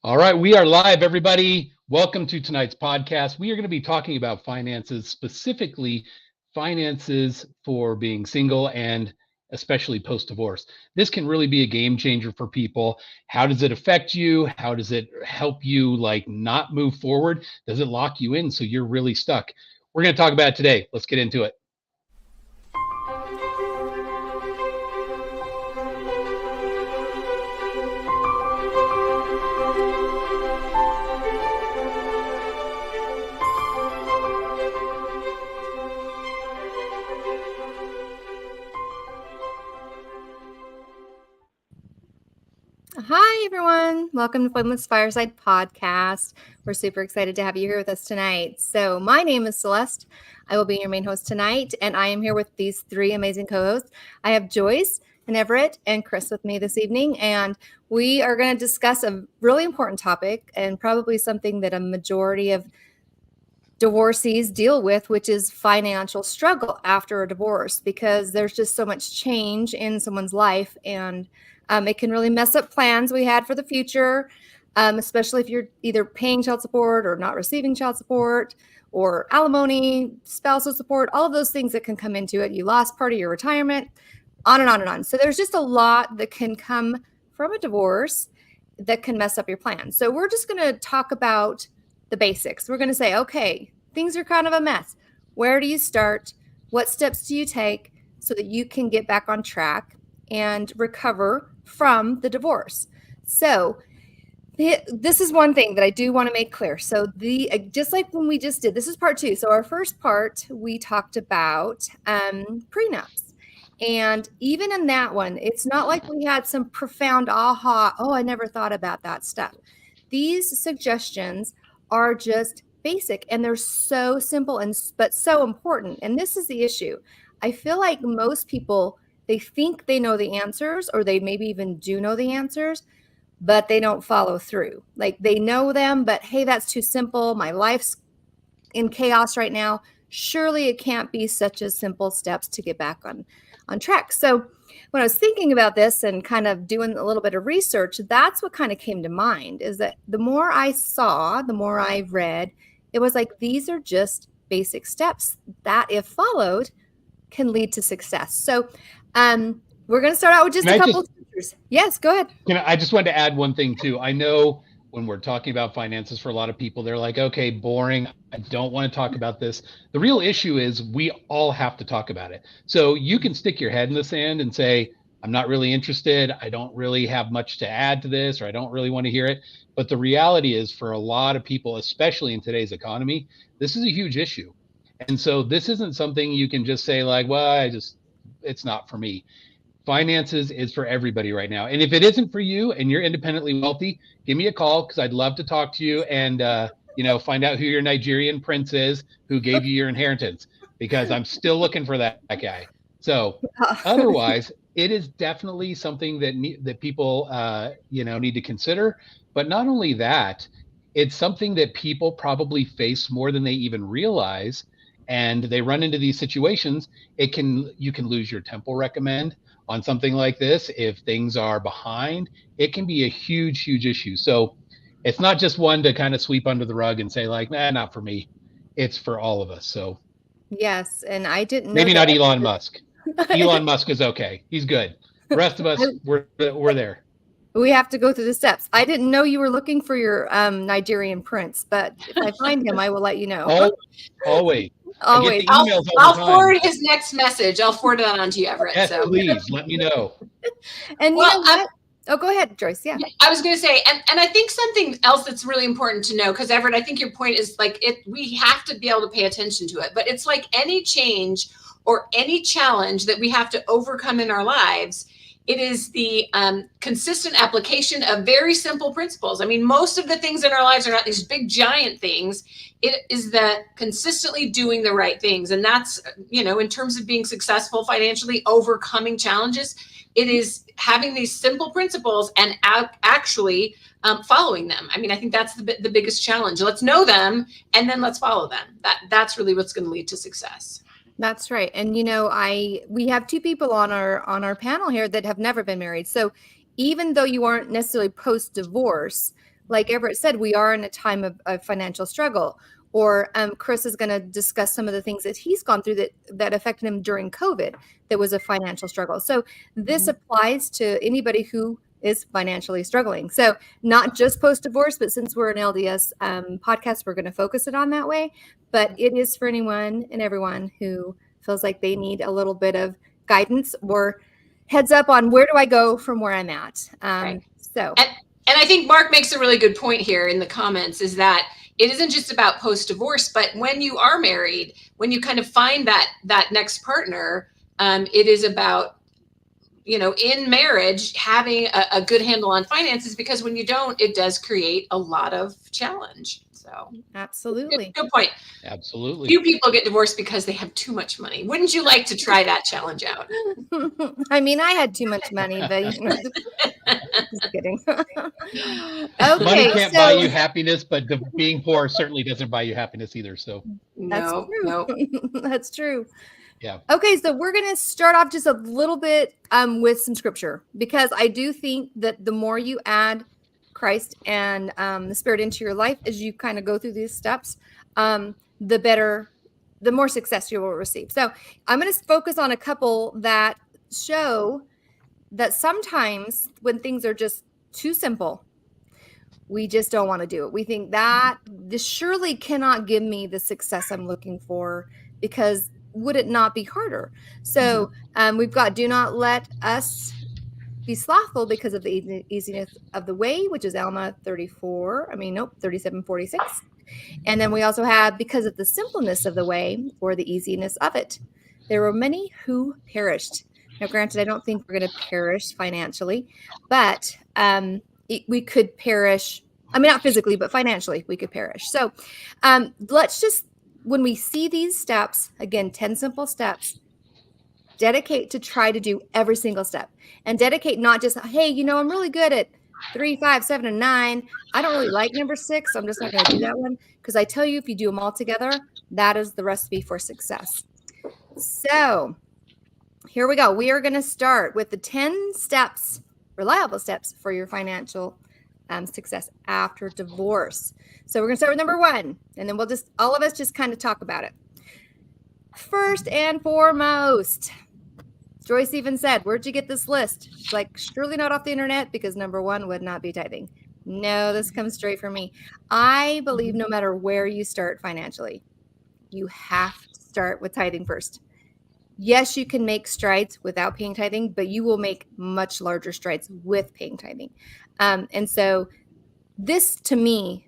All right, we are live, everybody. Welcome to tonight's podcast. We are going to be talking about finances, specifically finances for being single and especially post-divorce. This can really be a game changer for people. How does it affect you? How does it help you not move forward? Does it lock you in so you're really stuck? We're going to talk about it today. Let's get into it. Hi, everyone. Welcome to Flameless Fireside Podcast. We're super excited to have you here with us tonight. So my name is Celeste. I will be your main host tonight, and I am here with these three amazing co-hosts. I have Joyce and Everett and Chris with me this evening, and we are going to discuss a really important topic and probably something that a majority of divorcees deal with, which is financial struggle after a divorce, because there's just so much change in someone's life, and it can really mess up plans we had for the future, especially if you're either paying child support or not receiving child support or alimony, spousal support, all of those things that can come into it. You lost part of your retirement, on and on and on. So there's just a lot that can come from a divorce that can mess up your plans. So we're just going to talk about the basics. We're going to say, okay, things are kind of a mess. Where do you start? What steps do you take so that you can get back on track and recover from the divorce? So this is one thing that I do want to make clear. So just like when we just did, this is part two. So our first part, we talked about prenups. And even in that one, it's not like we had some profound aha, oh, I never thought about that stuff. These suggestions are just basic, and they're so simple but so important. And this is the issue. I feel like most people, they think they know the answers, or they maybe even do know the answers, but they don't follow through. Like they know them, but hey, that's too simple. My life's in chaos right now. Surely it can't be such as simple steps to get back on track. So when I was thinking about this and kind of doing a little bit of research, that's what kind of came to mind, is that the more I saw, the more I read, it was like, these are just basic steps that, if followed, can lead to success. So we're going to start out with just a couple of scriptures. Yes, go ahead. I just wanted to add one thing too. I know when we're talking about finances, for a lot of people, they're like, okay, boring. I don't want to talk about this. The real issue is we all have to talk about it. So you can stick your head in the sand and say, I'm not really interested. I don't really have much to add to this, or I don't really want to hear it. But the reality is, for a lot of people, especially in today's economy, this is a huge issue. And so this isn't something you can just say like, well, it's not for me. Finances is for everybody right now. And if it isn't for you and you're independently wealthy, give me a call, because I'd love to talk to you and, find out who your Nigerian prince is who gave you your inheritance, because I'm still looking for that guy. So otherwise, it is definitely something that people, need to consider. But not only that, it's something that people probably face more than they even realize. And they run into these situations. You can lose your temple recommend on something like this. If things are behind, it can be a huge, huge issue. So it's not just one to kind of sweep under the rug and say like, nah, not for me. It's for all of us. So yes. And I didn't know maybe not Elon Musk. Elon Musk is okay. He's good. The rest of us, we're there. We have to go through the steps. I didn't know you were looking for your Nigerian prince, but if I find him, I will let you know. Always. I'll forward his next message. I'll forward that on to you, Everett. Yes, please let me know. And you know what? Oh, go ahead, Joyce. Yeah. I was going to say, and I think something else that's really important to know, because Everett, I think your point is like we have to be able to pay attention to it, but it's like any change or any challenge that we have to overcome in our lives. It is the consistent application of very simple principles. I mean, most of the things in our lives are not these big giant things. It is the consistently doing the right things. And that's, in terms of being successful financially, overcoming challenges, it is having these simple principles and actually following them. I mean, I think that's the biggest challenge. Let's know them and then let's follow them. That's really what's going to lead to success. That's right. And we have two people on our panel here that have never been married. So even though you aren't necessarily post-divorce, like Everett said, we are in a time of financial struggle. Or Chris is going to discuss some of the things that he's gone through that affected him during COVID. That was a financial struggle. So this applies to anybody who is financially struggling. So not just post-divorce, but since we're an LDS podcast, we're going to focus it on that way. But it is for anyone and everyone who feels like they need a little bit of guidance or heads up on where do I go from where I'm at. Right. So, and I think Mark makes a really good point here in the comments, is that it isn't just about post-divorce, but when you are married, when you kind of find that next partner, it is about, in marriage, having a good handle on finances, because when you don't, it does create a lot of challenge. So absolutely. Good point. Absolutely. Few people get divorced because they have too much money. Wouldn't you like to try that challenge out? I mean, I had too much money, but just kidding. Money can't buy you happiness, but being poor certainly doesn't buy you happiness either. So no. That's true. Yeah. Okay, so we're going to start off just a little bit with some scripture, because I do think that the more you add Christ and the Spirit into your life as you kind of go through these steps, the more success you will receive. So I'm going to focus on a couple that show that sometimes when things are just too simple, we just don't want to do it. We think that this surely cannot give me the success I'm looking for, because would it not be harder? So we've got, do not let us be slothful because of the easiness of the way, which is Alma 37:46. And then we also have, because of the simpleness of the way, or the easiness of it, there were many who perished. Now, granted, I don't think we're going to perish financially, but we could perish. I mean, not physically, but financially, we could perish. So let's just, when we see these steps, again, 10 simple steps, dedicate to try to do every single step, and dedicate not just, hey, I'm really good at 3, 5, 7, and 9. I don't really like number 6. So I'm just not going to do that one. Because I tell you, if you do them all together, that is the recipe for success. So here we go. We are going to start with the 10 steps, reliable steps for your financial success after divorce. So we're going to start with number 1, and then all of us just kind of talk about it. First and foremost, Joyce even said, where'd you get this list? It's like, surely not off the internet, because number 1 would not be tithing. No, this comes straight from me. I believe no matter where you start financially, you have to start with tithing first. Yes, you can make strides without paying tithing, but you will make much larger strides with paying tithing. And so this, to me,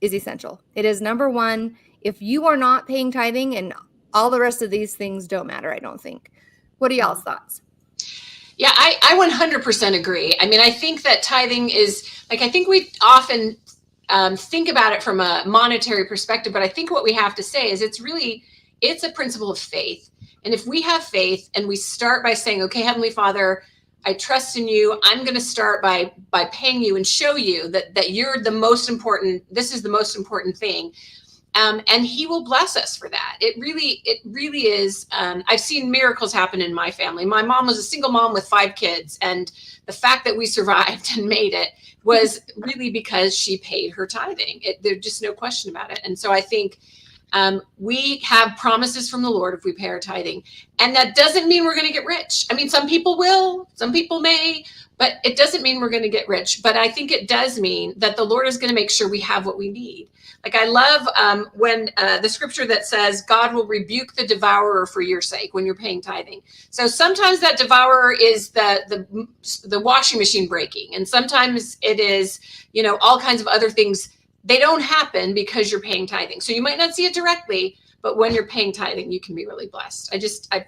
is essential. It is number 1. If you are not paying tithing, and all the rest of these things don't matter, I don't think. What are y'all's thoughts? Yeah, I 100% agree. I mean, I think that tithing is, like, I think we often think about it from a monetary perspective, but I think what we have to say is it's a principle of faith. And if we have faith and we start by saying, okay, Heavenly Father, I trust in you. I'm going to start by paying you and show you that you're the most important. This is the most important thing. And he will bless us for that. It really is. I've seen miracles happen in my family. My mom was a single mom with 5 kids. And the fact that we survived and made it was really because she paid her tithing. There's just no question about it. And so I think we have promises from the Lord if we pay our tithing. And that doesn't mean we're going to get rich. I mean, some people will, some people may, but it doesn't mean we're going to get rich. But I think it does mean that the Lord is going to make sure we have what we need. Like, I love when the scripture that says God will rebuke the devourer for your sake when you're paying tithing. So sometimes that devourer is the washing machine breaking. And sometimes it is, all kinds of other things. They don't happen because you're paying tithing. So you might not see it directly, but when you're paying tithing, you can be really blessed. I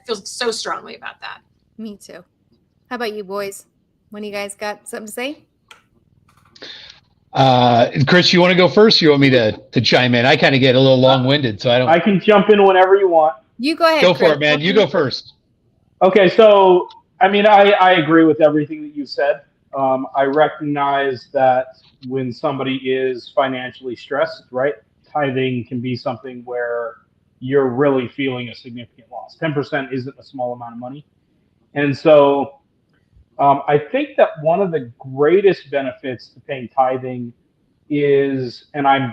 feel so strongly about that. Me too. How about you boys? When you guys got something to say? Chris, you want to go first? Or you want me to chime in? I kind of get a little long-winded, so I can jump in whenever you want. You go ahead. Go for it, man. You go first. Okay, so I mean, I agree with everything that you said. I recognize that when somebody is financially stressed, right, tithing can be something where you're really feeling a significant loss. 10% isn't a small amount of money. And so I think that one of the greatest benefits to paying tithing is, and I'm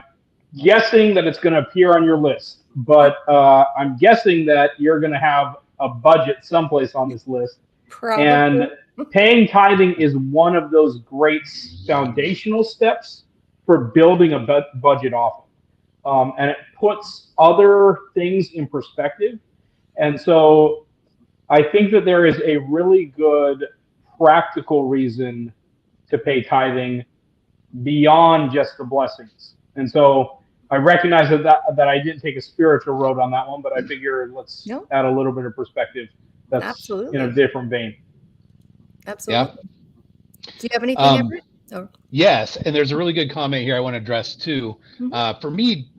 guessing that it's going to appear on your list, but I'm guessing that you're going to have a budget someplace on this list. Probably. And paying tithing is one of those great foundational steps for building a budget off of. And it puts other things in perspective. And so I think that there is a really good practical reason to pay tithing beyond just the blessings. And so I recognize that I didn't take a spiritual road on that one, but I figure let's add a little bit of perspective that's Absolutely. in a different vein. Absolutely. Yeah. Do you have anything, Everett? Oh. Yes, and there's a really good comment here I want to address too. Mm-hmm. For me,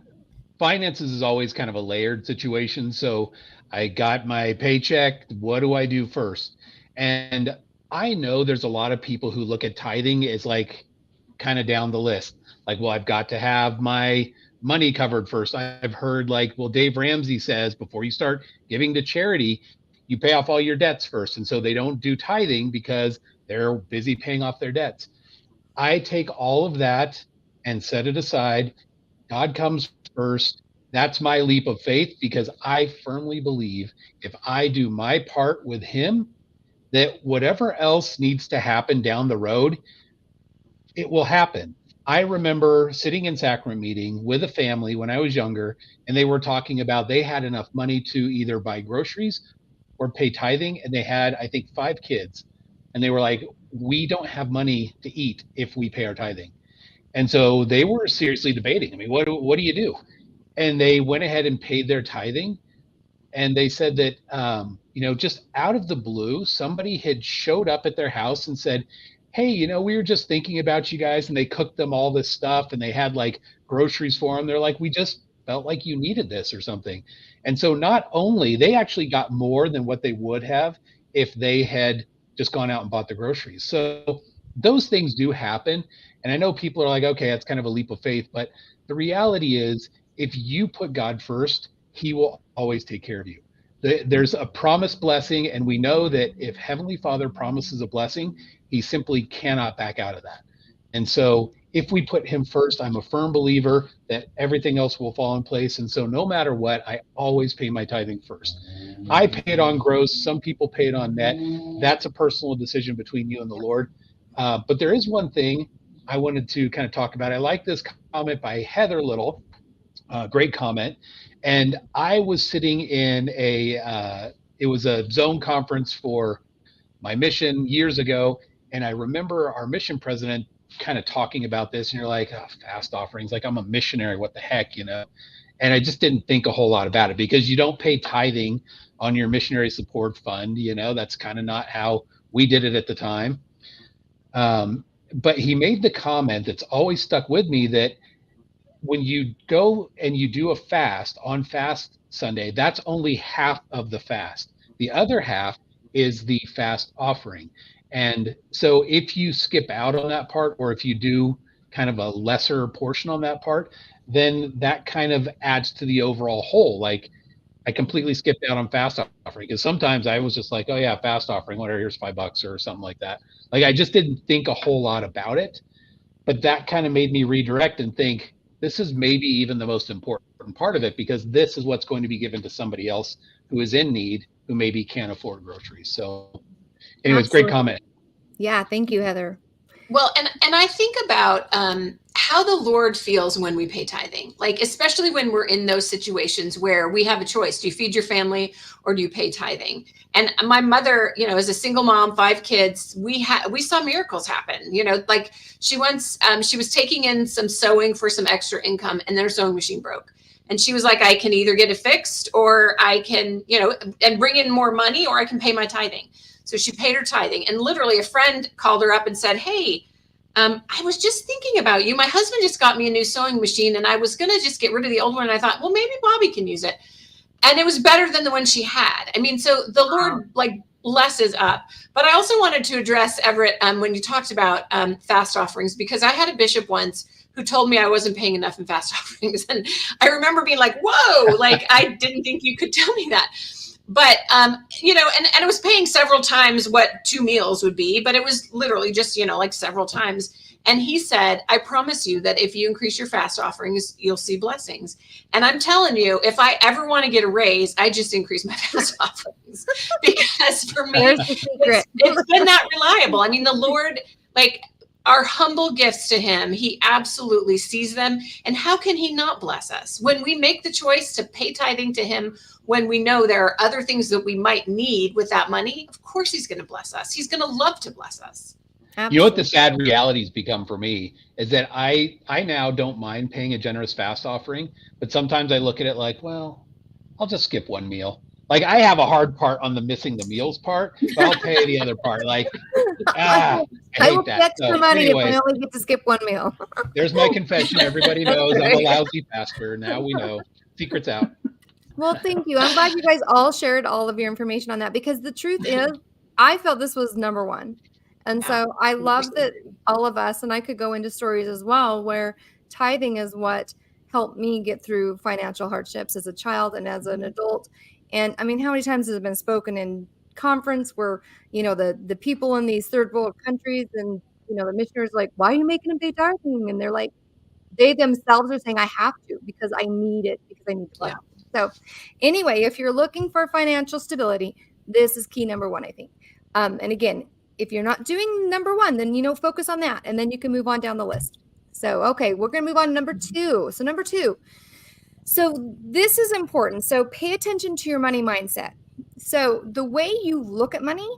finances is always kind of a layered situation. So I got my paycheck. What do I do first? And I know there's a lot of people who look at tithing as like kind of down the list. Like, well, I've got to have my money covered first. I've heard like, well, Dave Ramsey says before you start giving to charity, you pay off all your debts first. And so they don't do tithing because they're busy paying off their debts. I take all of that and set it aside. God comes first. That's my leap of faith, because I firmly believe if I do my part with him, that whatever else needs to happen down the road, it will happen. I remember sitting in sacrament meeting with a family when I was younger, and they were talking about they had enough money to either buy groceries or pay tithing. And they had, I think, 5 kids. And they were like, we don't have money to eat if we pay our tithing. And so they were seriously debating. I mean, what do you do? And they went ahead and paid their tithing. And they said that, just out of the blue, somebody had showed up at their house and said, hey, we were just thinking about you guys. And they cooked them all this stuff and they had like groceries for them. They're like, we just felt like you needed this or something. And so not only they actually got more than what they would have if they had just gone out and bought the groceries. So those things do happen. And I know people are like, okay, that's kind of a leap of faith. But the reality is, if you put God first, he will always take care of you. There's a promised blessing. And we know that if Heavenly Father promises a blessing, he simply cannot back out of that. And so if we put him first, I'm a firm believer that everything else will fall in place. And so no matter what, I always pay my tithing first. I pay it on gross. Some people pay it on net. That's a personal decision between you and the Lord. But there is one thing I wanted to kind of talk about. I like this comment by Heather Little. Great comment. And I was sitting in it was a zone conference for my mission years ago. And I remember our mission president kind of talking about this, and you're like, oh, fast offerings, like I'm a missionary, what the heck, And I just didn't think a whole lot about it, because you don't pay tithing on your missionary support fund. That's kind of not how we did it at the time. But he made the comment that's always stuck with me, that when you go and you do a fast on Fast Sunday, that's only half of the fast. The other half is the fast offering. And so if you skip out on that part, or if you do kind of a lesser portion on that part, then that kind of adds to the overall whole. Like, I completely skipped out on fast offering, because sometimes I was just like, oh yeah, fast offering, whatever, here's $5 or something like that. Like, I just didn't think a whole lot about it. But that kind of made me redirect and think, this is maybe even the most important part of it, because this is what's going to be given to somebody else who is in need, who maybe can't afford groceries. So anyways, Absolutely. Great comment. Yeah, thank you, Heather. Well, and I think about how the Lord feels when we pay tithing, like especially when we're in those situations where we have a choice. Do you feed your family or do you pay tithing? And my mother, as a single mom, 5 kids, we saw miracles happen. Like she once, she was taking in some sewing for some extra income, and their sewing machine broke. And she was like, I can either get it fixed, or I can, and bring in more money, or I can pay my tithing. So she paid her tithing, and literally a friend called her up and said, hey, I was just thinking about you. My husband just got me a new sewing machine, and I was going to just get rid of the old one. And I thought, well, maybe Bobby can use it. And it was better than the one she had. I mean, so the Lord blesses up. But I also wanted to address, Everett, when you talked about fast offerings, because I had a bishop once who told me I wasn't paying enough in fast offerings. And I remember being like, whoa, like I didn't think you could tell me that. But, and I was paying several times what 2 meals would be, but it was literally just, like several times. And he said, I promise you that if you increase your fast offerings, you'll see blessings. And I'm telling you, if I ever want to get a raise, I just increase my fast offerings, because for me, it's been that reliable. I mean, the Lord, like, our humble gifts to him, he absolutely sees them. And how can he not bless us? When we make the choice to pay tithing to him, when we know there are other things that we might need with that money, of course he's going to bless us. He's going to love to bless us. Absolutely. You know what the sad realities become for me is that I now don't mind paying a generous fast offering, but sometimes I look at it like, well, I'll just skip one meal. Like, I have a hard part on the missing the meals part, but I'll pay the other part. Like, I will hate that. get extra money anyway, if I only get to skip one meal. There's my confession. Everybody knows I'm a lousy pastor. Now we know. Secret's out. Well, thank you. I'm glad you guys all shared all of your information on that, because the truth is, I felt this was number one. And so I love that all of us, and I could go into stories as well, where tithing is what helped me get through financial hardships as a child and as an adult. And I mean, how many times has it been spoken in conference where, you know, the people in these third world countries and, you know, the missionaries are like, why are you making them pay tithing? And they're like, they themselves are saying, I have to, because I need it, because I need to bless. So anyway, if you're looking for financial stability, this is key number one, I think. And again, if you're not doing number one, then, you know, focus on that, and then you can move on down the list. So, okay, we're going to move on to number two. So number two. So this is important. So pay attention to your money mindset. So the way you look at money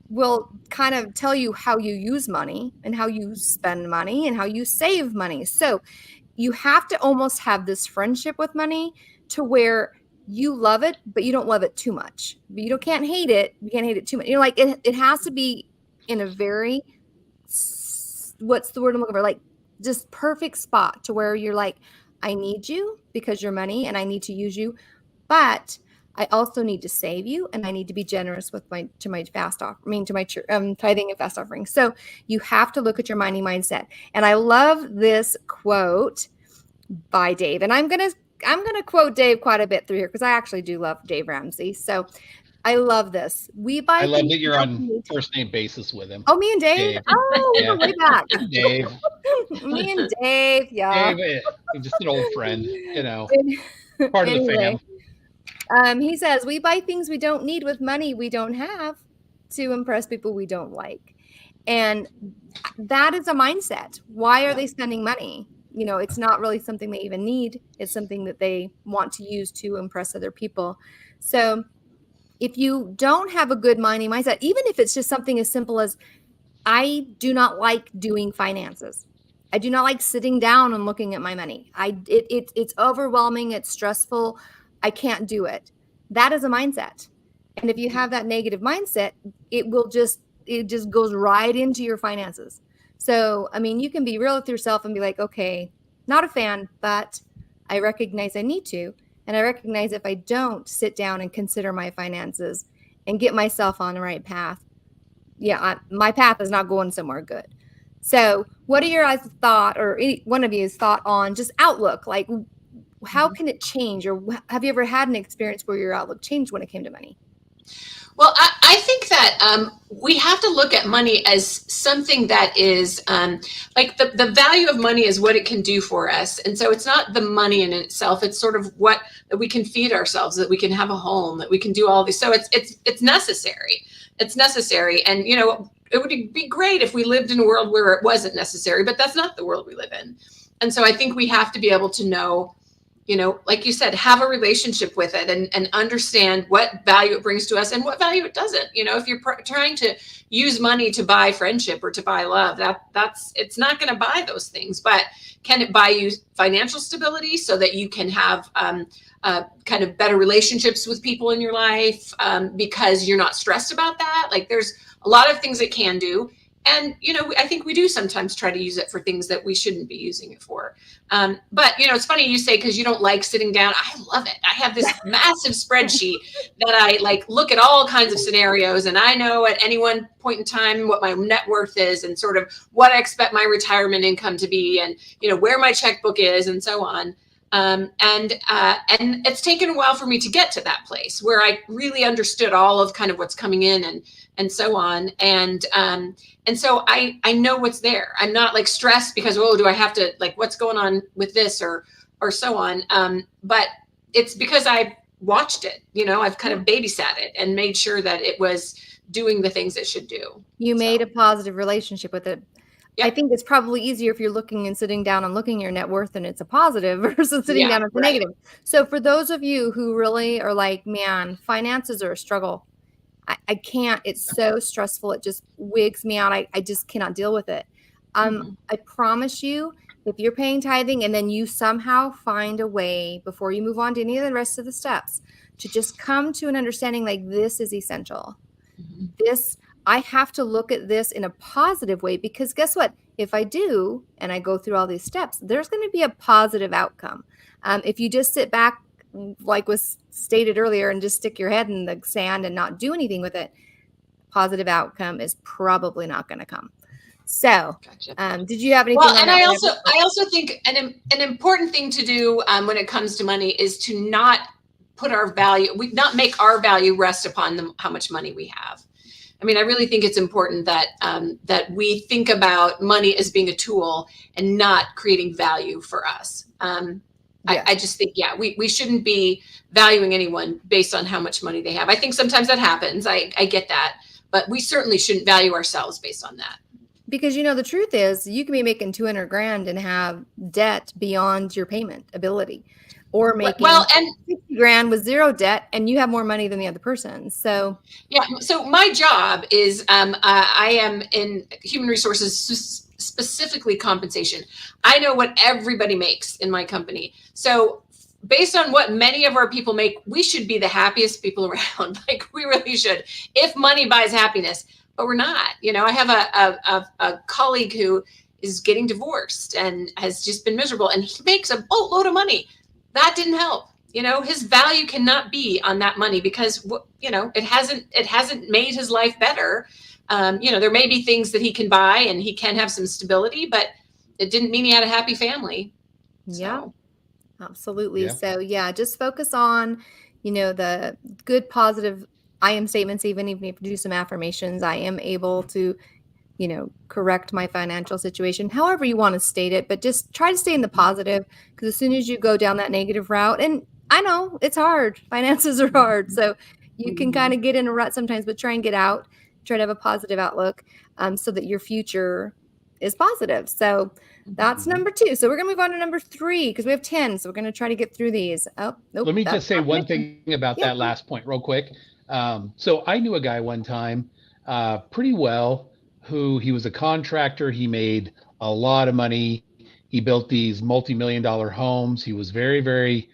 will kind of tell you how you use money and how you spend money and how you save money. So you have to almost have this friendship with money to where you love it, but you don't love it too much. You can't hate it. You can't hate it too much. You know, like it has to be in a very, what's the word I'm looking for? Like, just perfect spot to where you're like, I need you because you're money and I need to use you, but I also need to save you, and I need to be generous with my tithing and fast offering. So you have to look at your money mindset. And I love this quote by Dave, and I'm gonna quote Dave quite a bit through here because I actually do love Dave Ramsey. So I love this. I love that you're on first name basis with him. Oh, me and Dave? Oh, yeah. We're way back. Dave. Me and Dave, yeah. Dave, just an old friend, you know, part of the fam. He says, we buy things we don't need with money we don't have to impress people we don't like. And that is a mindset. Why are they spending money? You know, it's not really something they even need. It's something that they want to use to impress other people. So if you don't have a good money mindset, even if it's just something as simple as, I do not like doing finances. I do not like sitting down and looking at my money. It's overwhelming. It's stressful. I can't do it. That is a mindset. And if you have that negative mindset, it just goes right into your finances. So, I mean, you can be real with yourself and be like, okay, not a fan, but I recognize I need to. And I recognize if I don't sit down and consider my finances and get myself on the right path, my path is not going somewhere good. So what are your guys' thought, or one of you's thought on just outlook? Like, how can it change? Or have you ever had an experience where your outlook changed when it came to money? Well, I think that we have to look at money as something that is like the value of money is what it can do for us. And so it's not the money in itself. It's sort of what that we can feed ourselves, that we can have a home, that we can do all these. So it's necessary. It's necessary. And, you know, it would be great if we lived in a world where it wasn't necessary, but that's not the world we live in. And so I think we have to be able to know, you know, like you said, have a relationship with it and understand what value it brings to us and what value it doesn't. You know, if you're trying to use money to buy friendship or to buy love, it's not going to buy those things. But can it buy you financial stability so that you can have kind of better relationships with people in your life because you're not stressed about that? Like, there's a lot of things it can do. And, you know, I think we do sometimes try to use it for things that we shouldn't be using it for. But, you know, it's funny you say, because you don't like sitting down. I love it. I have this massive spreadsheet that I like look at all kinds of scenarios. And I know at any one point in time what my net worth is and sort of what I expect my retirement income to be and, you know, where my checkbook is and so on. And it's taken a while for me to get to that place where I really understood all of kind of what's coming in and so on. And so I know what's there. I'm not like stressed because, oh, do I have to, like, what's going on with this or so on. But it's because I watched it, I've kind of babysat it and made sure that it was doing the things it should do. You made a positive relationship with it. Yep. I think it's probably easier if you're looking and sitting down and looking at your net worth and it's a positive versus sitting down with a negative. So for those of you who really are like, man, finances are a struggle. I can't, it's so stressful. It just wigs me out. I just cannot deal with it. I promise you, if you're paying tithing and then you somehow find a way before you move on to any of the rest of the steps to just come to an understanding like this is essential. I have to look at this in a positive way because guess what? If I do, and I go through all these steps, there's going to be a positive outcome. If you just sit back, like was stated earlier, and just stick your head in the sand and not do anything with it, positive outcome is probably not going to come. So, gotcha. Did you have anything? Well, and I also think an important thing to do when it comes to money is to not put not make our value rest upon how much money we have. I mean, I really think it's important that that we think about money as being a tool and not creating value for us. I just think, we shouldn't be valuing anyone based on how much money they have. I think sometimes that happens. I get that, but we certainly shouldn't value ourselves based on that. Because, the truth is you can be making $200,000 and have debt beyond your payment ability, or making $60,000 with zero debt and you have more money than the other person. So, So my job is, I am in human resources, specifically compensation. I know what everybody makes in my company. So based on what many of our people make, we should be the happiest people around. Like we really should, if money buys happiness, but we're not. I have a colleague who is getting divorced and has just been miserable, and he makes a boatload of money. That didn't help. His value cannot be on that money because, it hasn't made his life better. There may be things that he can buy and he can have some stability, but it didn't mean he had a happy family. Yeah, absolutely. Yeah. So just focus on, the good, positive I am statements. Even if you do some affirmations, I am able to, correct my financial situation, however you want to state it, but just try to stay in the positive, because as soon as you go down that negative route, and I know it's hard, finances are hard. So you can kind of get in a rut sometimes, but try and get out, try to have a positive outlook, so that your future is positive. So that's number 2. So we're going to move on to number 3 because we have 10. So we're going to try to get through these. Oh, nope. Let me just say one thing about that last point real quick. So I knew a guy one time pretty well who he was a contractor. He made a lot of money. He built these multi-million-dollar homes. He was very, very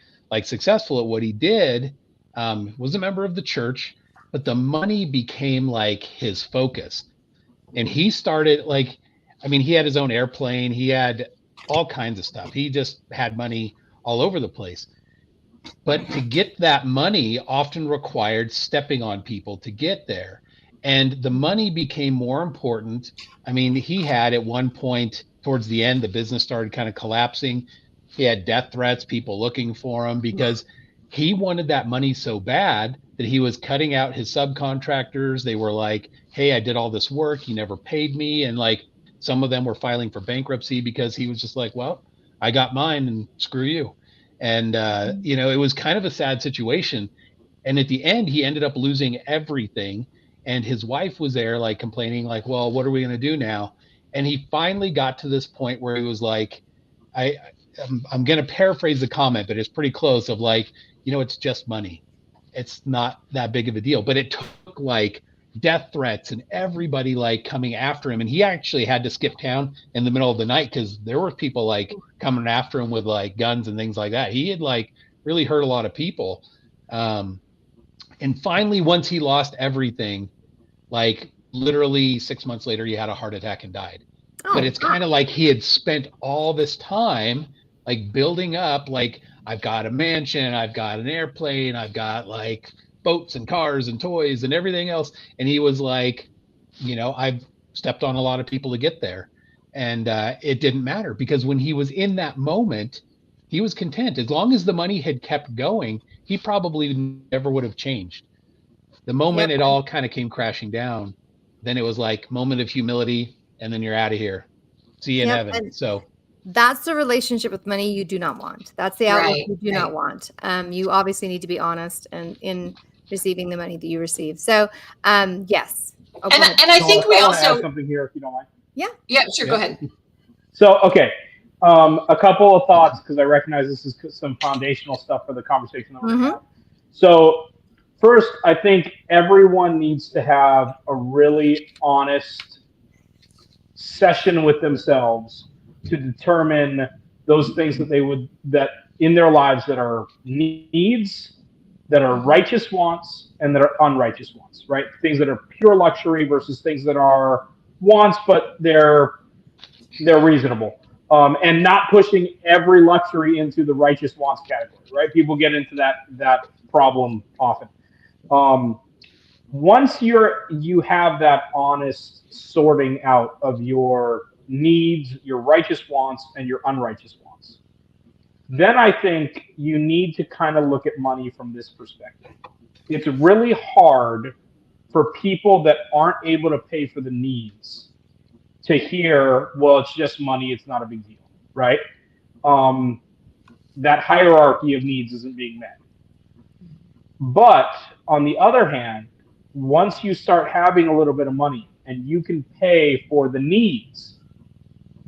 successful at what he did, was a member of the church, but the money became his focus. And he started he had his own airplane. He had all kinds of stuff. He just had money all over the place. But to get that money often required stepping on people to get there. And the money became more important. He had at one point towards the end, the business started kind of collapsing. He had death threats, people looking for him because he wanted that money so bad that he was cutting out his subcontractors. They were like, hey, I did all this work. You never paid me. And some of them were filing for bankruptcy because he was just like, well, I got mine and screw you. And, it was kind of a sad situation. And at the end, he ended up losing everything. And his wife was there complaining well, what are we going to do now? And he finally got to this point where he was like, I'm going to paraphrase the comment, but it's pretty close of it's just money. It's not that big of a deal. But it took death threats and everybody coming after him. And he actually had to skip town in the middle of the night because there were people coming after him with guns and things like that. He had really hurt a lot of people. And finally, once he lost everything, literally 6 months later, he had a heart attack and died. But it's kind of he had spent all this time building up, I've got a mansion, I've got an airplane, I've got boats and cars and toys and everything else. And he was I've stepped on a lot of people to get there. And it didn't matter because when he was in that moment, He was content. As long as the money had kept going, he probably never would have changed. The moment it all kind of came crashing down, then it was like moment of humility, and then you're out of here. See you in heaven. And so that's the relationship with money you do not want. That's the outlook you do not want. You obviously need to be honest and in receiving the money that you receive. So, yes. And I think we also add something here, if you don't mind. Yeah, sure. Go ahead. So, okay. A couple of thoughts, because I recognize this is some foundational stuff for the conversation that we're going to have. So, first, I think everyone needs to have a really honest session with themselves to determine those things that in their lives that are needs, that are righteous wants, and that are unrighteous wants, right? Things that are pure luxury versus things that are wants, but they're reasonable. And not pushing every luxury into the righteous wants category, right? People get into that problem often. Once you have that honest sorting out of your needs, your righteous wants, and your unrighteous wants, then I think you need to kind of look at money from this perspective. It's really hard for people that aren't able to pay for the needs to hear, well, it's just money, it's not a big deal, right? That hierarchy of needs isn't being met. But on the other hand, once you start having a little bit of money and you can pay for the needs,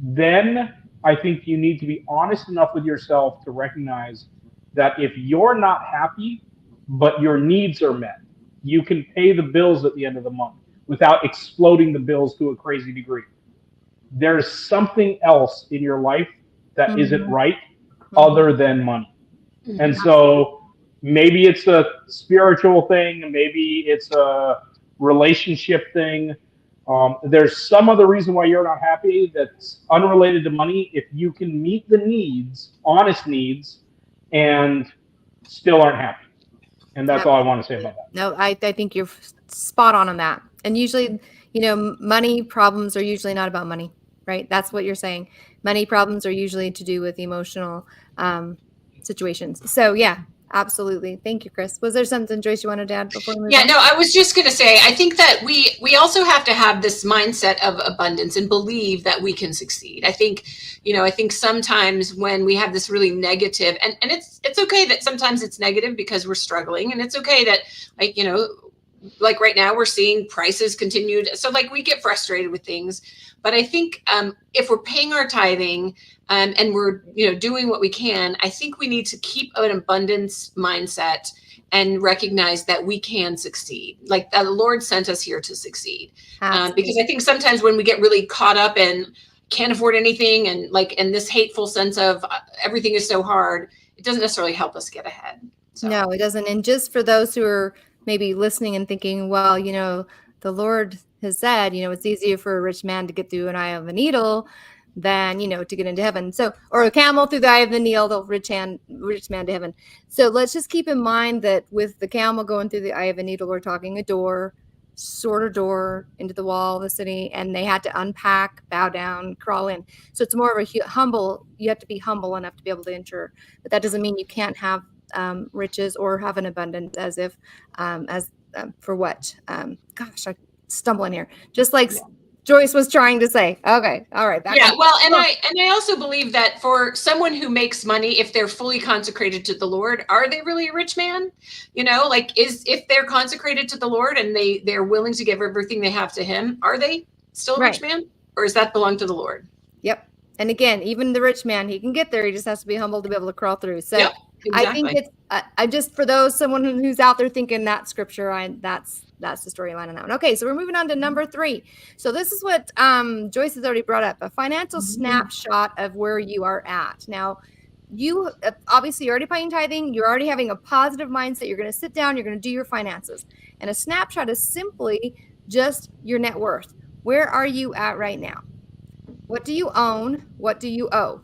then I think you need to be honest enough with yourself to recognize that if you're not happy, but your needs are met, you can pay the bills at the end of the month without exploding the bills to a crazy degree. There's something else in your life that isn't right other than money. And so maybe it's a spiritual thing, maybe it's a relationship thing. There's some other reason why you're not happy that's unrelated to money. If you can meet the needs, honest needs, and still aren't happy. And that's all I want to say about that. No, I think you're spot on that. And usually, money problems are usually not about money, right? That's what you're saying. Money problems are usually to do with emotional situations. So yeah, absolutely. Thank you, Chris. Was there something, Joyce, you wanted to add before we move on? No, I was just going to say, I think that we also have to have this mindset of abundance and believe that we can succeed. I think sometimes when we have this really negative, and it's okay that sometimes it's negative because we're struggling, and it's okay that like right now we're seeing prices continued. So like we get frustrated with things, but I think if we're paying our tithing and we're doing what we can, I think we need to keep an abundance mindset and recognize that we can succeed. Like the Lord sent us here to succeed. Because I think sometimes when we get really caught up and can't afford anything and this hateful sense of everything is so hard, it doesn't necessarily help us get ahead. So. No, it doesn't. And just for those who are maybe listening and thinking, well, the Lord has said, it's easier for a rich man to get through an eye of a needle than, to get into heaven. So, or a camel through the eye of the needle, the rich man to heaven. So let's just keep in mind that with the camel going through the eye of a needle, we're talking a door into the wall of the city, and they had to unpack, bow down, crawl in. So it's more of a you have to be humble enough to be able to enter, but that doesn't mean you can't have riches or have an abundance for what? Gosh, I stumble in here. Just like Joyce was trying to say. Okay. All right. I also believe that for someone who makes money, if they're fully consecrated to the Lord, are they really a rich man? If they're consecrated to the Lord and they're willing to give everything they have to him, are they still a rich man? Or does that belong to the Lord? Yep. And again, even the rich man, he can get there. He just has to be humble to be able to crawl through. So exactly. I think it's, I just, for someone who's out there thinking that scripture, that's the storyline on that one. Okay. So we're moving on to number 3. So this is what Joyce has already brought up, a financial snapshot of where you are at. Now, you obviously you're already paying tithing. You're already having a positive mindset. You're going to sit down, you're going to do your finances. And a snapshot is simply just your net worth. Where are you at right now? What do you own? What do you owe?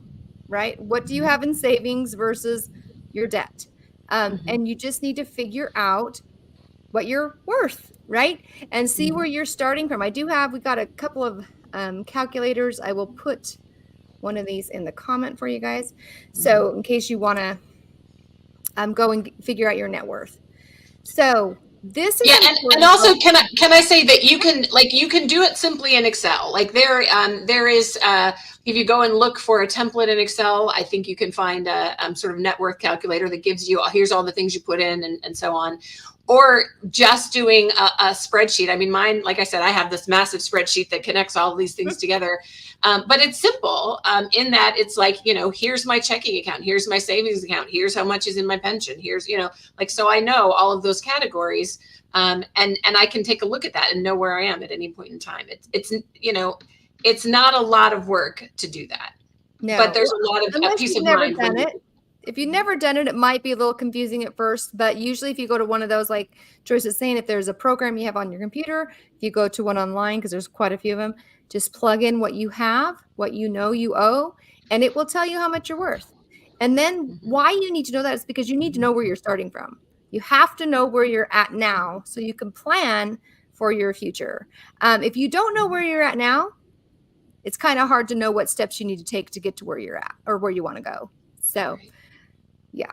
Right? What do you have in savings versus your debt? And you just need to figure out what you're worth, right? And see where you're starting from. We got a couple of calculators. I will put one of these in the comment for you guys. So in case you want to go and figure out your net worth. So this is and also can I say that you can do it simply in Excel. Like there is if you go and look for a template in Excel, I think you can find a sort of net worth calculator that gives you, here's all the things you put in and so on. Or just doing a spreadsheet. I mean, mine, like I said, I have this massive spreadsheet that connects all of these things together. But it's simple in that it's like, here's my checking account, here's my savings account, here's how much is in my pension, here's, so I know all of those categories. And I can take a look at that and know where I am at any point in time. It's not a lot of work to do that. No, but there's a lot of peace of mind. If you've never done it, it might be a little confusing at first, but usually if you go to one of those, like Joyce is saying, if there's a program you have on your computer, if you go to one online, because there's quite a few of them, just plug in what you have, what you know you owe, and it will tell you how much you're worth. And then why you need to know that is because you need to know where you're starting from. You have to know where you're at now so you can plan for your future. If you don't know where you're at now, it's kind of hard to know what steps you need to take to get to where you're at or where you want to go. So yeah.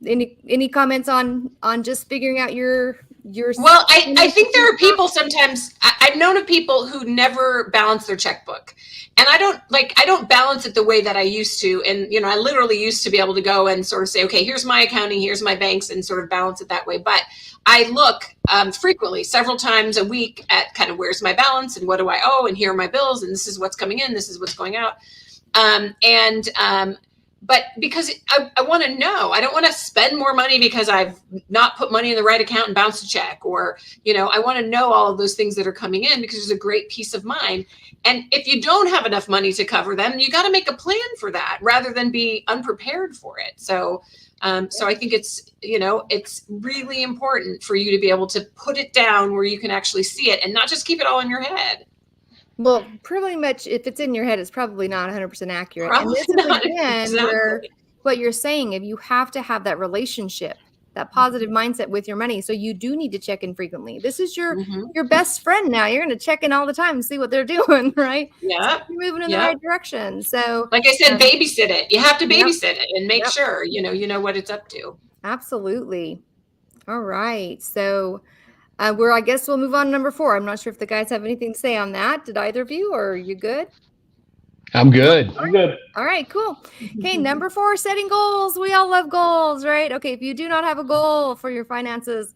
Any comments on just figuring out your Well, I think there are people sometimes, I've known of people who never balance their checkbook. And I don't balance it the way that I used to. And, I literally used to be able to go and sort of say, okay, here's my accounting, here's my banks, and sort of balance it that way. But I look frequently, several times a week, at kind of where's my balance and what do I owe, and here are my bills, and this is what's coming in, this is what's going out. But because I want to know, I don't want to spend more money because I've not put money in the right account and bounced a check, or, I want to know all of those things that are coming in because there's a great peace of mind. And if you don't have enough money to cover them, you got to make a plan for that rather than be unprepared for it. So I think it's really important for you to be able to put it down where you can actually see it and not just keep it all in your head. Well, pretty much if it's in your head, it's probably not 100% accurate. Probably and this is again where what you're saying, if you have to have that relationship, that positive mindset with your money. So you do need to check in frequently. This is your best friend now. You're going to check in all the time and see what they're doing, right? Yeah. So you're moving in the right direction. So like I said, babysit it. You have to babysit it and make sure, you know what it's up to. Absolutely. All right. So I guess we'll move on to number 4. I'm not sure if the guys have anything to say on that. Did either of you, or are you good? I'm good. I'm good. All right, cool. Okay, number 4, setting goals. We all love goals, right? Okay, if you do not have a goal for your finances,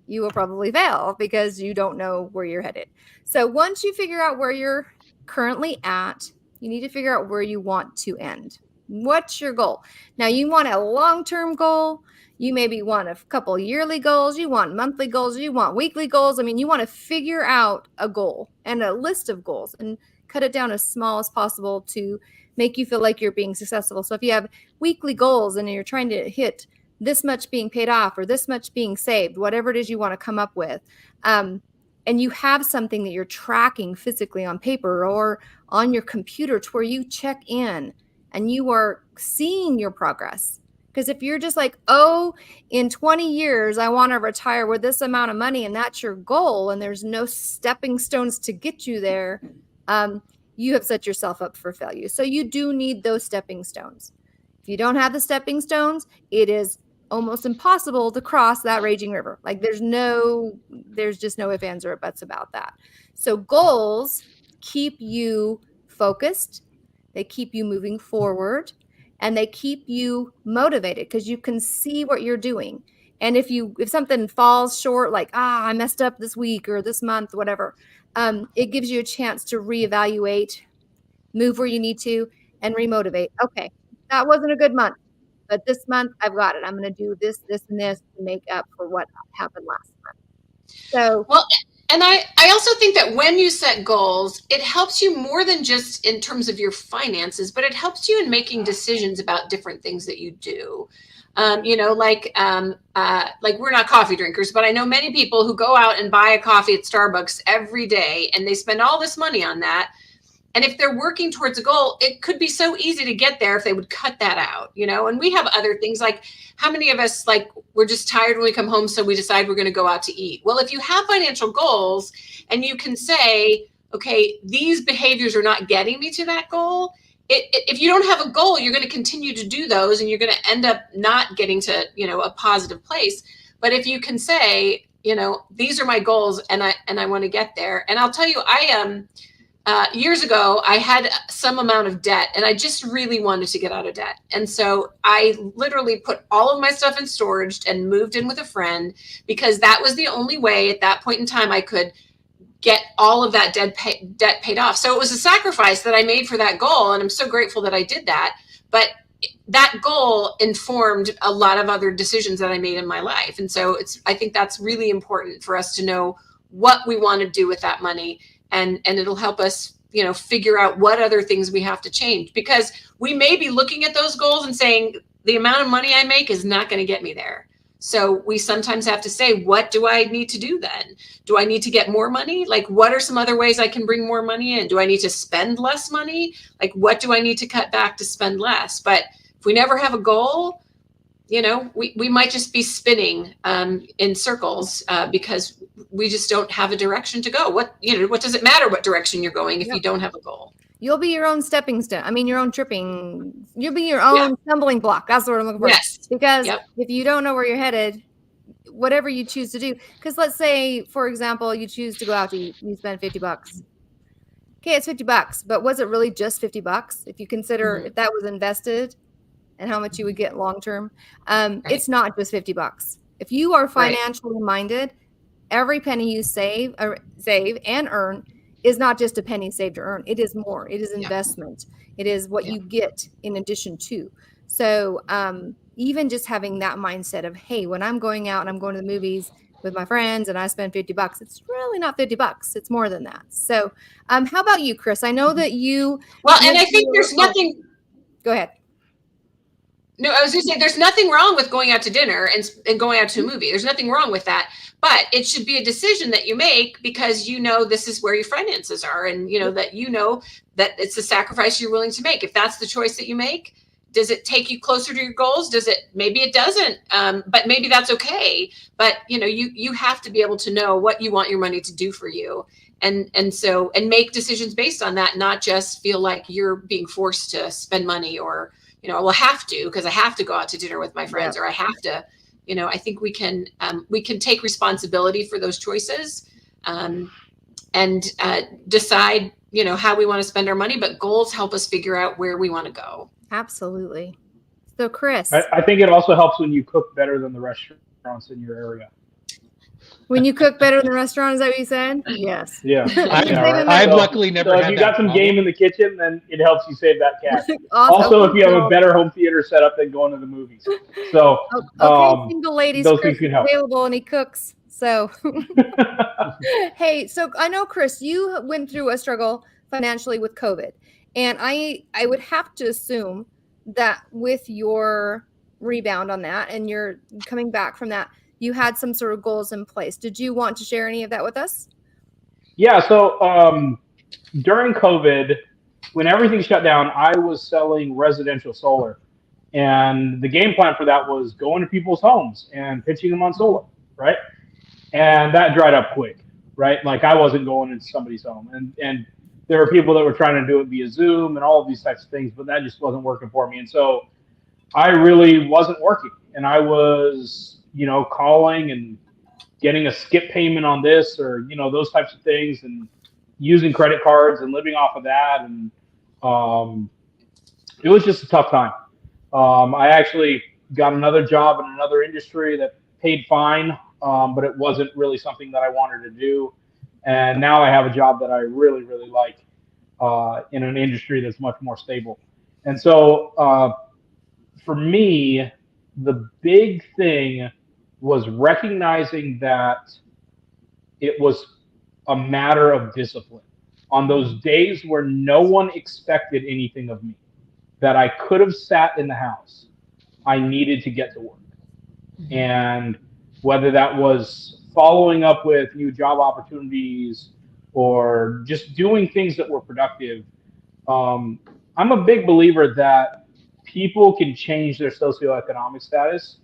you will probably fail because you don't know where you're headed. So once you figure out where you're currently at, you need to figure out where you want to end. What's your goal? Now, you want a long-term goal. You maybe want a couple yearly goals. You want monthly goals. You want weekly goals. I mean, you want to figure out a goal and a list of goals and cut it down as small as possible to make you feel like you're being successful. So if you have weekly goals and you're trying to hit this much being paid off or this much being saved, whatever it is you want to come up with, and you have something that you're tracking physically on paper or on your computer to where you check in and you are seeing your progress. Because if you're just like, in 20 years, I want to retire with this amount of money, and that's your goal, and there's no stepping stones to get you there, you have set yourself up for failure. So you do need those stepping stones. If you don't have the stepping stones, it is almost impossible to cross that raging river. Like there's just no ifs, ands, or buts about that. So goals keep you focused. They keep you moving forward. And they keep you motivated because you can see what you're doing. And if something falls short, like, I messed up this week or this month, whatever, it gives you a chance to reevaluate, move where you need to, and remotivate. Okay, that wasn't a good month, but this month I've got it. I'm going to do this, this, and this to make up for what happened last month. So, well, and I also think that when you set goals, it helps you more than just in terms of your finances, but it helps you in making decisions about different things that you do. Like we're not coffee drinkers, but I know many people who go out and buy a coffee at Starbucks every day and they spend all this money on that. And if they're working towards a goal, it could be so easy to get there if they would cut that out, and we have other things like how many of us, we're just tired when we come home, so we decide we're going to go out to eat. Well, if you have financial goals and you can say, okay, these behaviors are not getting me to that goal, if you don't have a goal, you're going to continue to do those and you're going to end up not getting to, a positive place. But if you can say, these are my goals and I want to get there. And I'll tell you, years ago, I had some amount of debt and I just really wanted to get out of debt. And so I literally put all of my stuff in storage and moved in with a friend, because that was the only way at that point in time I could get all of that debt paid off. So it was a sacrifice that I made for that goal. And I'm so grateful that I did that. But that goal informed a lot of other decisions that I made in my life. And so I think that's really important for us to know what we want to do with that money. And it'll help us, figure out what other things we have to change, because we may be looking at those goals and saying the amount of money I make is not going to get me there. So we sometimes have to say, what do I need to do then? Do I need to get more money? Like, what are some other ways I can bring more money in? Do I need to spend less money? Like, what do I need to cut back to spend less? But if we never have a goal, we might just be spinning in circles because we just don't have a direction to go. What does it matter what direction you're going if you don't have a goal? You'll be your own stepping stone. I mean, your own tripping. You'll be your own stumbling block. That's what I'm looking for. Yes. Because if you don't know where you're headed, whatever you choose to do, because let's say, for example, you choose to go out to eat, you spend $50. Okay, it's $50, but was it really just $50? If you consider if that was invested and how much you would get long term, it's not just $50. If you are financially minded, every penny you save and earn is not just a penny saved or earned. It is more. It is investment. It is what you get in addition to. So even just having that mindset of, hey, when I'm going out and I'm going to the movies with my friends and I spend $50, it's really not $50. It's more than that. So how about you, Chris? I know that you. Well, and I think there's nothing. Go ahead. No, I was going to say there's nothing wrong with going out to dinner and going out to a movie. There's nothing wrong with that. But it should be a decision that you make because this is where your finances are, and that it's a sacrifice you're willing to make. If that's the choice that you make, does it take you closer to your goals? Maybe it doesn't, but maybe that's okay. But you have to be able to know what you want your money to do for you, and make decisions based on that, not just feel like you're being forced to spend money or I have to because I have to go out to dinner with my friends or I have to. I think we can take responsibility for those choices and decide, how we want to spend our money. But goals help us figure out where we want to go. Absolutely. So, Chris, I think it also helps when you cook better than the restaurants in your area. When you cook better than the restaurant, is that what you said? Yes. Yeah. I've luckily never had if you that got some problem. game in the kitchen, then it helps you save that cash. Awesome. Also, if you have a better home theater setup than going to the movies. So, single ladies, those Chris things can is help. available and he cooks. So, hey, so I know, Chris, you went through a struggle financially with COVID. And I would have to assume that with your rebound on that and you're coming back from that, you had some sort of goals in place. Did you want to share any of that with us? Yeah. So during COVID, when everything shut down, I was selling residential solar. And the game plan for that was going to people's homes and pitching them on solar, right? And that dried up quick, right? Like I wasn't going into somebody's home. And there were people that were trying to do it via Zoom and all of these types of things, but that just wasn't working for me. And so I really wasn't working. And I was, calling and getting a skip payment on this or, those types of things and using credit cards and living off of that. And it was just a tough time. I actually got another job in another industry that paid fine, but it wasn't really something that I wanted to do. And now I have a job that I really, really like in an industry that's much more stable. And so for me, the big thing was recognizing that it was a matter of discipline. On those days where no one expected anything of me, that I could have sat in the house, I needed to get to work. And whether that was following up with new job opportunities or just doing things that were productive, I'm a big believer that people can change their socioeconomic status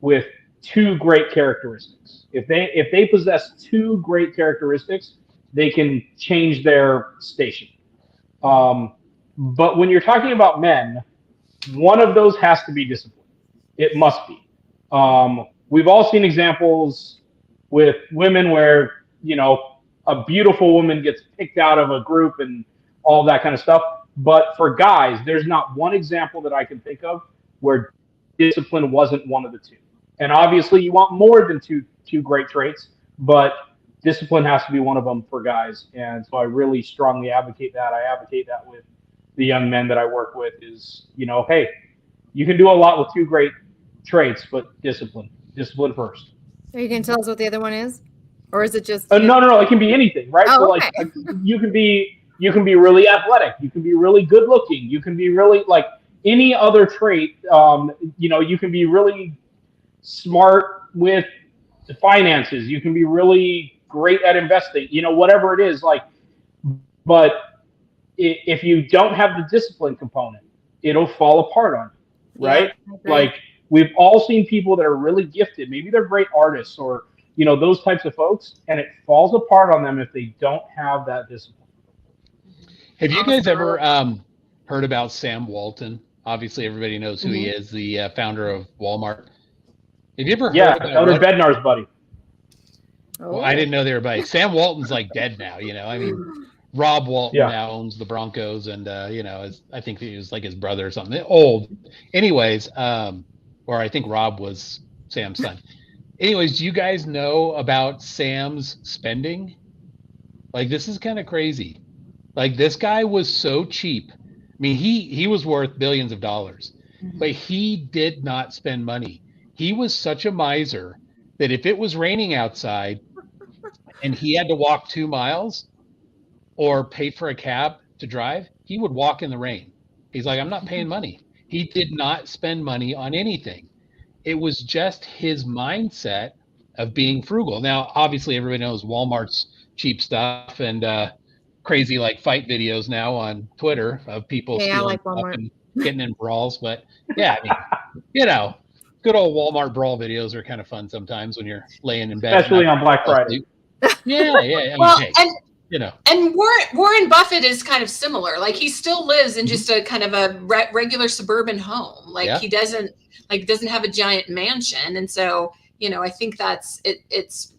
with two great characteristics. If they possess two great characteristics, they can change their station. But when you're talking about men, one of those has to be discipline. It must be. We've all seen examples with women where, a beautiful woman gets picked out of a group and all that kind of stuff. But for guys, there's not one example that I can think of where discipline wasn't one of the two. And obviously you want more than two great traits, but discipline has to be one of them for guys. And so I really strongly advocate that. I advocate that with the young men that I work with is, hey, you can do a lot with two great traits, but discipline first. Are you going to tell us what the other one is? Or is it just? No. It can be anything, right? Oh, so okay. like you can be really athletic. You can be really good looking. You can be really like any other trait. You can be really smart with the finances. You can be really great at investing. Whatever it is, like, but if you don't have the discipline component, it'll fall apart on you, right? Yeah, like we've all seen people that are really gifted. Maybe they're great artists or those types of folks, and it falls apart on them if they don't have that discipline. Have you guys ever heard about Sam Walton? Obviously, everybody knows who he is, the founder of Walmart. Have you ever heard about Elder Bednar's buddy. Well, I didn't know they were buddies. Sam Walton's like dead now, I mean, Rob Walton now owns the Broncos, and I think he was like his brother or something. Old, anyways. Or I think Rob was Sam's son. Anyways, do you guys know about Sam's spending? Like, this is kind of crazy. Like, this guy was so cheap. I mean, he was worth billions of dollars, but he did not spend money. He was such a miser that if it was raining outside and he had to walk 2 miles or pay for a cab to drive, he would walk in the rain. He's like, I'm not paying money. He did not spend money on anything. It was just his mindset of being frugal. Now, obviously, everybody knows Walmart's cheap stuff and crazy like fight videos now on Twitter of people stealing stuff and getting in brawls. But yeah, I mean, good old Walmart brawl videos are kind of fun sometimes when you're laying in bed. Especially on Black Friday. Yeah. I mean, well, hey, and Warren Buffett is kind of similar. Like, he still lives in just a kind of a regular suburban home. Like, he doesn't have a giant mansion. And so, I think that's it's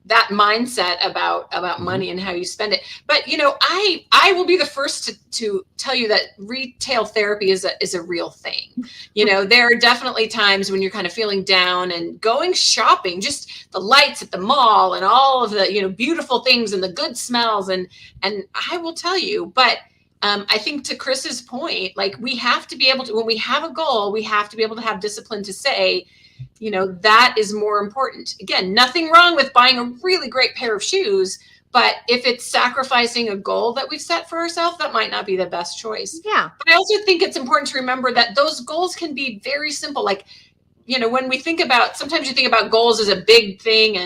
that mindset about money and how you spend it. But, I will be the first to tell you that retail therapy is a real thing. There are definitely times when you're kind of feeling down, and going shopping, just the lights at the mall and all of the, beautiful things and the good smells. And I will tell you, but I think to Chris's point, like, we have to be able to, when we have a goal, we have to be able to have discipline to say, that is more important. Again, nothing wrong with buying a really great pair of shoes, but if it's sacrificing a goal that we've set for ourselves, that might not be the best choice. Yeah. But I also think it's important to remember that those goals can be very simple. Like, when we think about, sometimes you think about goals as a big thing,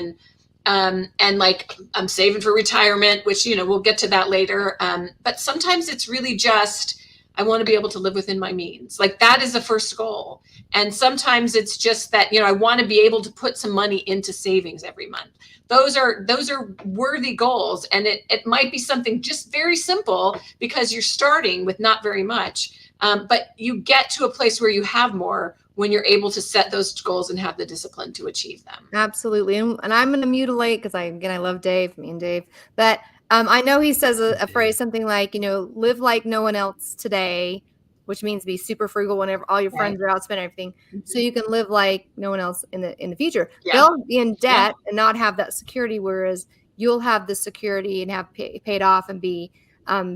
and like, I'm saving for retirement, which, we'll get to that later. But sometimes it's really just, I want to be able to live within my means. Like, that is the first goal. And sometimes it's just that, I want to be able to put some money into savings every month. Those are worthy goals. And it might be something just very simple because you're starting with not very much. But you get to a place where you have more when you're able to set those goals and have the discipline to achieve them. Absolutely. And I'm going to mutilate, because I love Dave, me and Dave, but I know he says a phrase, something like, live like no one else today, which means be super frugal whenever all your friends are out spending everything, so you can live like no one else in the future. They'll be in debt and not have that security, whereas you'll have the security and have paid off and be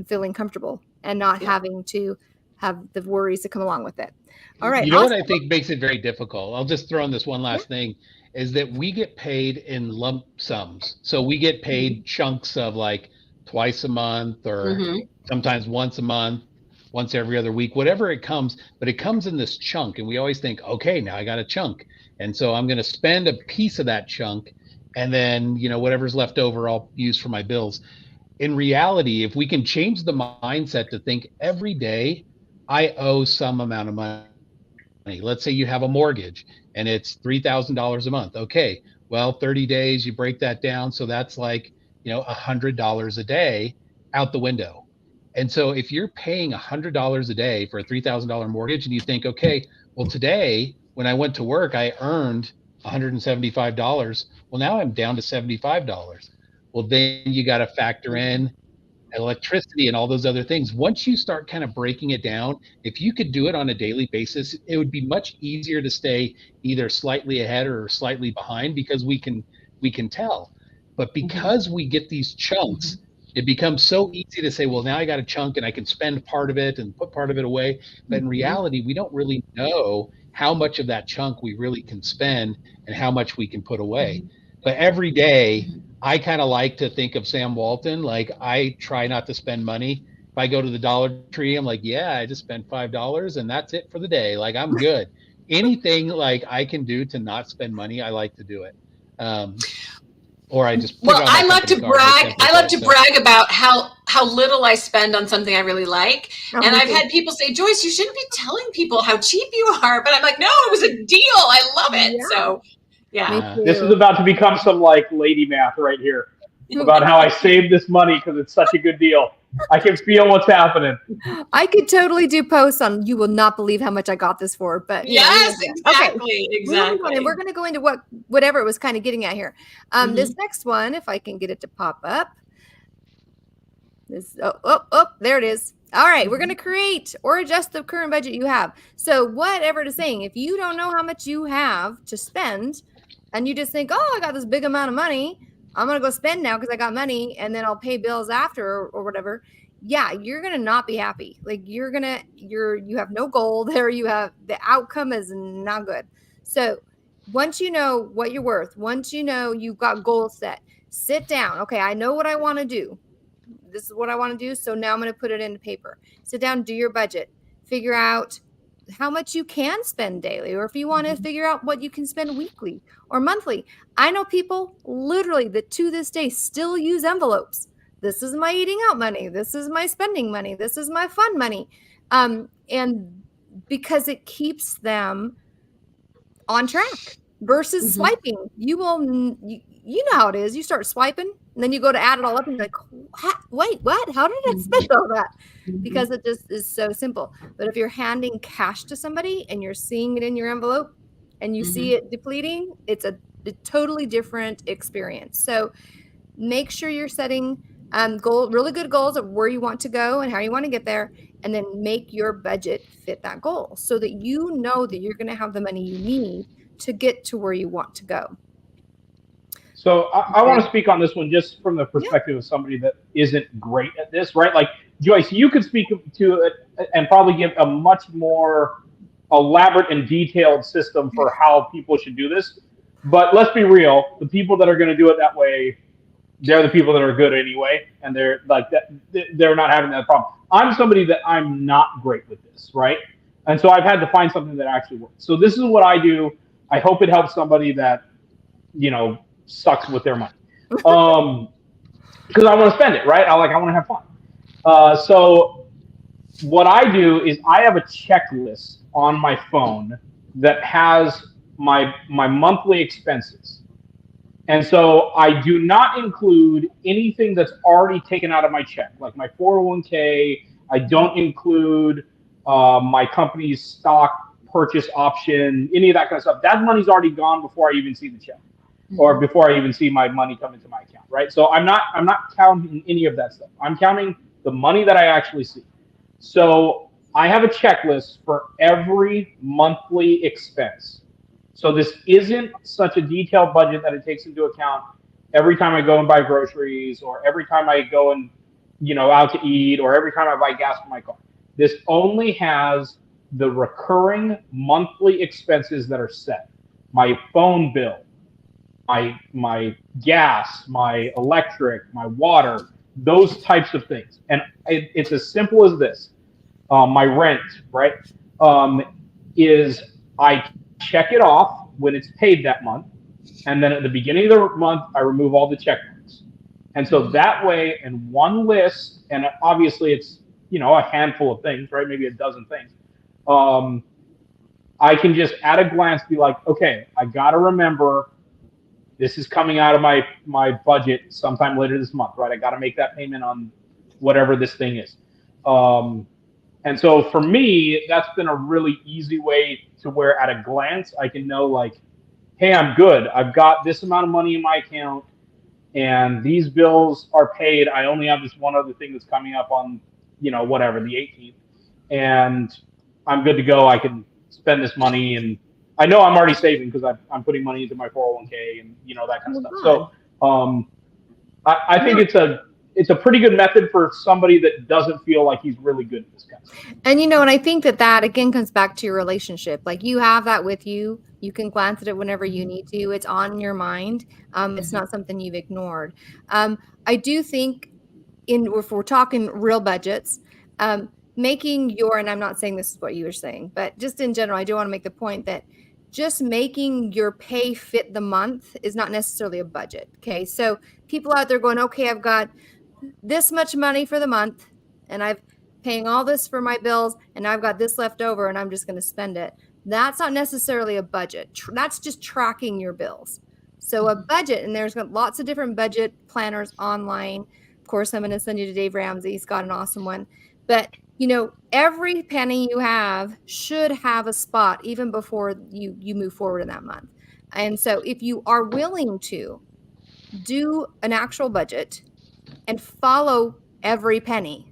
feeling comfortable and not having to have the worries that come along with it. All right. You know what I think makes it very difficult? I'll just throw in this one last thing, is that we get paid in lump sums. So we get paid chunks of like twice a month or sometimes once a month, once every other week, whatever it comes, but it comes in this chunk. And we always think, okay, now I got a chunk. And so I'm going to spend a piece of that chunk, and then, whatever's left over, I'll use for my bills. In reality, if we can change the mindset to think every day I owe some amount of money. Let's say you have a mortgage and it's $3,000 a month. Okay, well, 30 days, you break that down. So that's like, $100 a day out the window. And so if you're paying $100 a day for a $3,000 mortgage and you think, okay, well, today when I went to work, I earned $175. Well, now I'm down to $75. Well, then you got to factor in electricity and all those other things. Once you start kind of breaking it down, if you could do it on a daily basis, it would be much easier to stay either slightly ahead or slightly behind, because we can tell. But because we get these chunks, it becomes so easy to say, well, now I got a chunk and I can spend part of it and put part of it away. But in reality, we don't really know how much of that chunk we really can spend and how much we can put away. But every day, I kind of like to think of Sam Walton. Like, I try not to spend money. If I go to the Dollar Tree, I'm like, yeah, I just spent $5 and that's it for the day. Like, I'm good. Anything like I can do to not spend money, I like to do it. Or I just I love to brag. I love to brag about how little I spend on something I really like. And I've had people say, Joyce, you shouldn't be telling people how cheap you are. But I'm like, no, it was a deal. I love it. Yeah. So, yeah. This is about to become some like lady math right here about how I saved this money because it's such a good deal. I can feel what's happening. I could totally do posts on, you will not believe how much I got this for, but yes, exactly. Okay. Exactly. And we're going to go into whatever it was kind of getting at here. This next one, if I can get it to pop up. There it is. All right. We're going to create or adjust the current budget you have. So whatever it is saying, if you don't know how much you have to spend and you just think, oh, I got this big amount of money, I'm going to go spend now because I got money and then I'll pay bills after or whatever. Yeah, you're going to not be happy. Like you have no goal there. The outcome is not good. So once you know what you're worth, once you know you've got goals set, sit down. Okay, I know what I want to do. This is what I want to do. So now I'm going to put it into paper. Sit down, do your budget, figure out how much you can spend daily, or if you want to figure out what you can spend weekly or monthly. I know people literally that to this day still use envelopes. This is my eating out money. This is my spending money. This is my fun money. And because it keeps them on track versus swiping. You know how it is. You start swiping and then you go to add it all up and you're like, wait, what? How did I spend all that? Because it just is so simple. But if you're handing cash to somebody and you're seeing it in your envelope and you see it depleting, it's a totally different experience. So make sure you're setting really good goals of where you want to go and how you want to get there, and then make your budget fit that goal so that you know that you're going to have the money you need to get to where you want to go. So I want to speak on this one just from the perspective of somebody that isn't great at this, right? Like, Joyce, you could speak to it and probably give a much more elaborate and detailed system for how people should do this. But let's be real, the people that are going to do it that way, they're the people that are good anyway, and they're like that. They're not having that problem. I'm somebody that I'm not great with this, right? And so I've had to find something that actually works. So this is what I do. I hope it helps somebody that, sucks with their money, because I want to spend it, right? I want to have fun. So what I do is I have a checklist on my phone that has my monthly expenses. And so I do not include anything that's already taken out of my check, like my 401k. I don't include my company's stock purchase option, any of that kind of stuff. That money's already gone before I even see the check, or before I even see my money come into my account, right? So I'm not counting any of that stuff. I'm counting the money that I actually see. So I have a checklist for every monthly expense. So this isn't such a detailed budget that it takes into account every time I go and buy groceries, or every time I go and, out to eat, or every time I buy gas for my car. This only has the recurring monthly expenses that are set. My phone bill, my gas, my electric, my water, those types of things. And it's as simple as this. My rent, right, is I check it off when it's paid that month, and then at the beginning of the month I remove all the check marks. And so that way, in one list, and obviously it's a handful of things, right, maybe a dozen things, I can just at a glance be like, okay, I got to remember this is coming out of my budget sometime later this month, right? I got to make that payment on whatever this thing is. And so for me, that's been a really easy way to where at a glance I can know like, hey, I'm good. I've got this amount of money in my account and these bills are paid. I only have this one other thing that's coming up on, whatever, the 18th. And I'm good to go. I can spend this money, and I know I'm already saving because I'm putting money into my 401k and that kind of stuff. So I think it's a pretty good method for somebody that doesn't feel like he's really good at this kind of stuff. And and I think that again comes back to your relationship. Like you have that with you. You can glance at it whenever you need to. It's on your mind. It's not something you've ignored. I do think if we're talking real budgets, making your, and I'm not saying this is what you were saying, but just in general, I do want to make the point that just making your pay fit the month is not necessarily a budget. Okay. So people out there going, okay, I've got this much money for the month and I've paying all this for my bills and I've got this left over and I'm just going to spend it. That's not necessarily a budget. That's just tracking your bills. So a budget, and there's lots of different budget planners online. Of course, I'm going to send you to Dave Ramsey. He's got an awesome one. But, every penny you have should have a spot even before you move forward in that month. And so if you are willing to do an actual budget and follow every penny,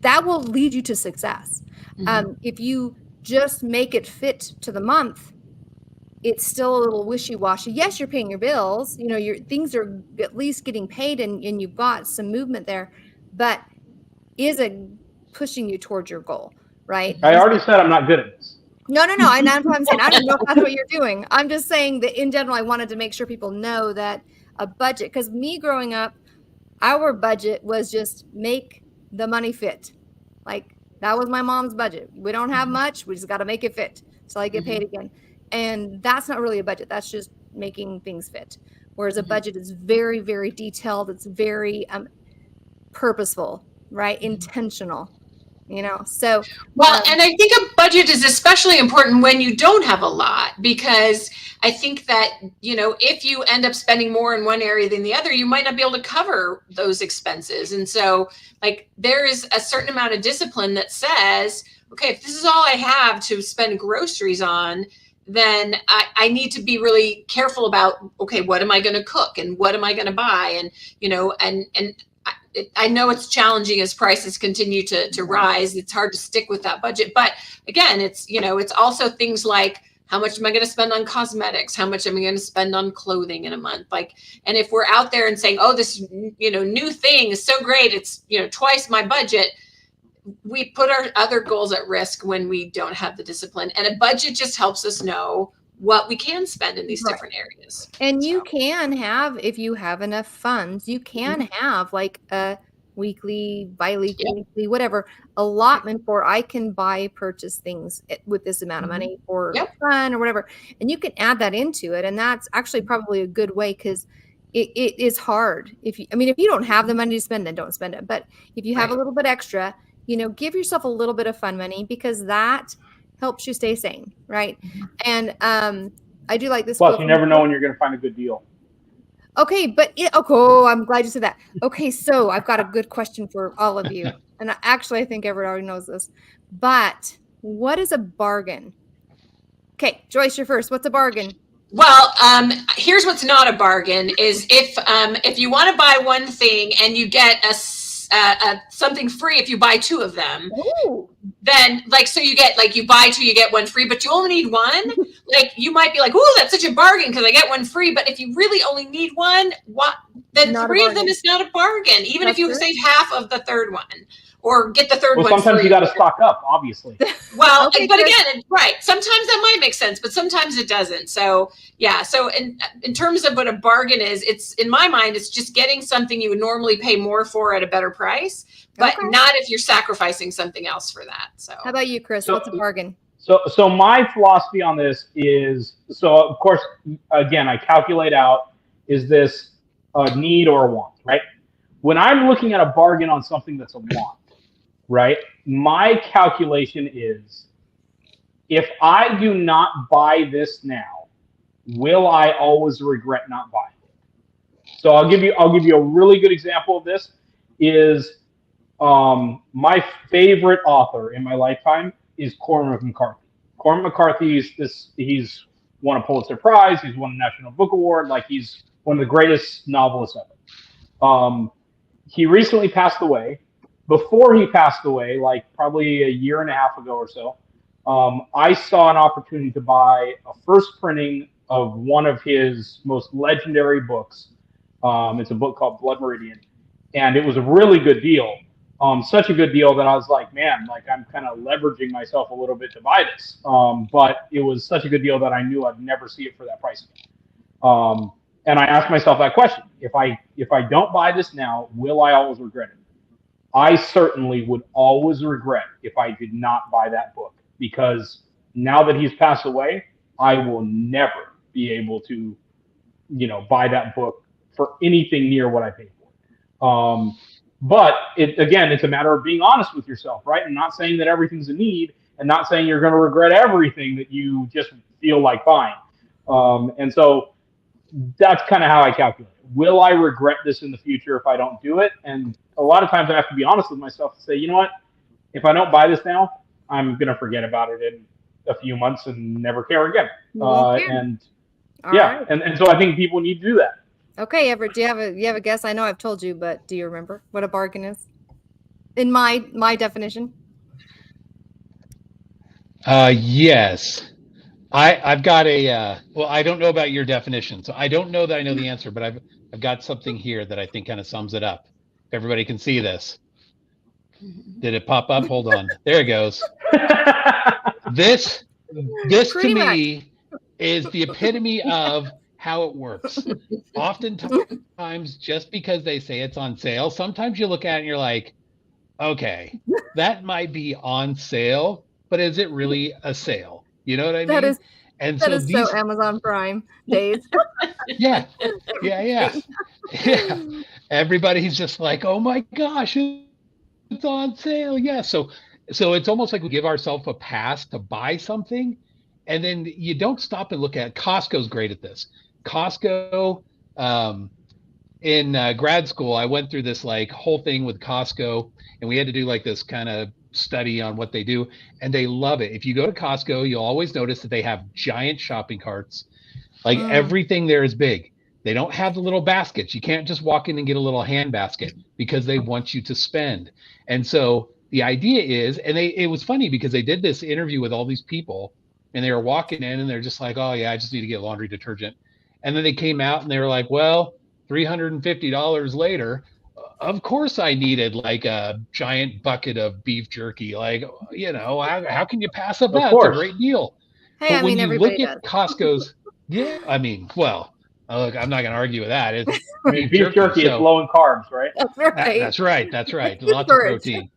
that will lead you to success. If you just make it fit to the month, it's still a little wishy-washy. Yes, you're paying your bills, your things are at least getting paid and you've got some movement there, but is it pushing you towards your goal, right? I already said I'm not good at this. No. That's what I'm saying. I don't know if that's what you're doing. I'm just saying that in general, I wanted to make sure people know that a budget, because me growing up, our budget was just make the money fit. Like that was my mom's budget. We don't have much. We just got to make it fit. So I get paid again. And that's not really a budget. That's just making things fit. Whereas a budget is very, very detailed. It's very purposeful, right? Intentional, so. Well, and I think a budget is especially important when you don't have a lot, because I think that, if you end up spending more in one area than the other, you might not be able to cover those expenses. And so like there is a certain amount of discipline that says, okay, if this is all I have to spend groceries on, then I need to be really careful about, okay, what am I going to cook and what am I going to buy? And, I know it's challenging as prices continue to rise. It's hard to stick with that budget. But again, it's also things like, how much am I going to spend on cosmetics? How much am I going to spend on clothing in a month? And if we're out there and saying, oh, this, new thing is so great, it's, twice my budget, we put our other goals at risk when we don't have the discipline. And a budget just helps us know what we can spend in these different areas. And you can have, if you have enough funds, you can have like a weekly, bi-weekly, whatever allotment for I can purchase things with this amount of money for fun or whatever. And you can add that into it. And that's actually probably a good way, because it is hard. If you don't have the money to spend, then don't spend it. But if you have a little bit extra, give yourself a little bit of fun money, because that helps you stay sane, right? And I do like this. Plus, you never know when you're going to find a good deal. Okay, but I'm glad you said that. Okay, so I've got a good question for all of you, and I think everyone already knows this. But what is a bargain? Okay, Joyce, you're first. What's a bargain? Well, here's what's not a bargain: is if you want to buy one thing and you get something free if you buy two of them. Ooh. Then so you get you buy two, you get one free, but you only need one. You might be like, oh, that's such a bargain because I get one free. But if you really only need one, then Not three of them is not a bargain, even if you save half of the third one or get the third one. Sometimes free. You got to stock up, obviously. Well, but again, right. Sometimes that might make sense, but sometimes it doesn't. So yeah. So in terms of what a bargain is, it's in my mind, it's just getting something you would normally pay more for at a better price, but not if you're sacrificing something else for that. So how about you, Chris? What's a bargain? So my philosophy on this is, of course, again, I calculate out, is this a need or a want, right? When I'm looking at a bargain on something that's a want, right? My calculation is, if I do not buy this now, will I always regret not buying it? So I'll give you a really good example of this is, My favorite author in my lifetime is Cormac McCarthy. Cormac McCarthy he's won a Pulitzer Prize. He's won a National Book Award. Like, he's one of the greatest novelists ever. He recently passed away. Before he passed away, like probably a year and a half ago or so, I saw an opportunity to buy a first printing of one of his most legendary books. It's a book called Blood Meridian, and it was a really good deal. Such a good deal that I was like, man, like I'm kind of leveraging myself a little bit to buy this. But it was such a good deal that I knew I'd never see it for that price again. And I asked myself that question: if I don't buy this now, will I always regret it? I certainly would always regret if I did not buy that book, because now that he's passed away, I will never be able to, buy that book for anything near what I paid for it. But it's a matter of being honest with yourself, right? And not saying that everything's a need, and not saying you're going to regret everything that you just feel like buying. And so that's kind of how I calculate it. Will I regret this in the future if I don't do it? And a lot of times I have to be honest with myself to say, you know what? If I don't buy this now, I'm going to forget about it in a few months and never care again. And so I think people need to do that. Okay, Everett, do you have a guess? I know I've told you, but do you remember what a bargain is? In my definition? Yes. I've got I don't know about your definition, so I don't know that I know the answer, but I've got something here that I think kind of sums it up. If everybody can see this. Did it pop up? Hold on. There it goes. This to me is the epitome of how it works. Oftentimes, just because they say it's on sale, sometimes you look at it and you're like, okay, that might be on sale, but is it really a sale? You know what I mean? That is so Amazon Prime days. Yeah. Everybody's just like, oh my gosh, it's on sale. Yeah. So it's almost like we give ourselves a pass to buy something, and then you don't stop and look at it. Costco's great at this. Costco, in grad school, I went through this like whole thing with Costco, and we had to do like this kind of study on what they do, and they love it. If you go to Costco, you'll always notice that they have giant shopping carts. Like everything there is big. They don't have the little baskets. You can't just walk in and get a little hand basket, because they want you to spend. And so the idea is, and it was funny because they did this interview with all these people, and they were walking in and they're just like, oh yeah, I just need to get laundry detergent. And then they came out and they were like, well, $350 later, of course I needed like a giant bucket of beef jerky. Like, how can you pass up that? It's a great deal. Hey, but when you look at Costco's, look, I'm not going to argue with that. Beef jerky is low in carbs, right? That's right. That's right. Lots of protein.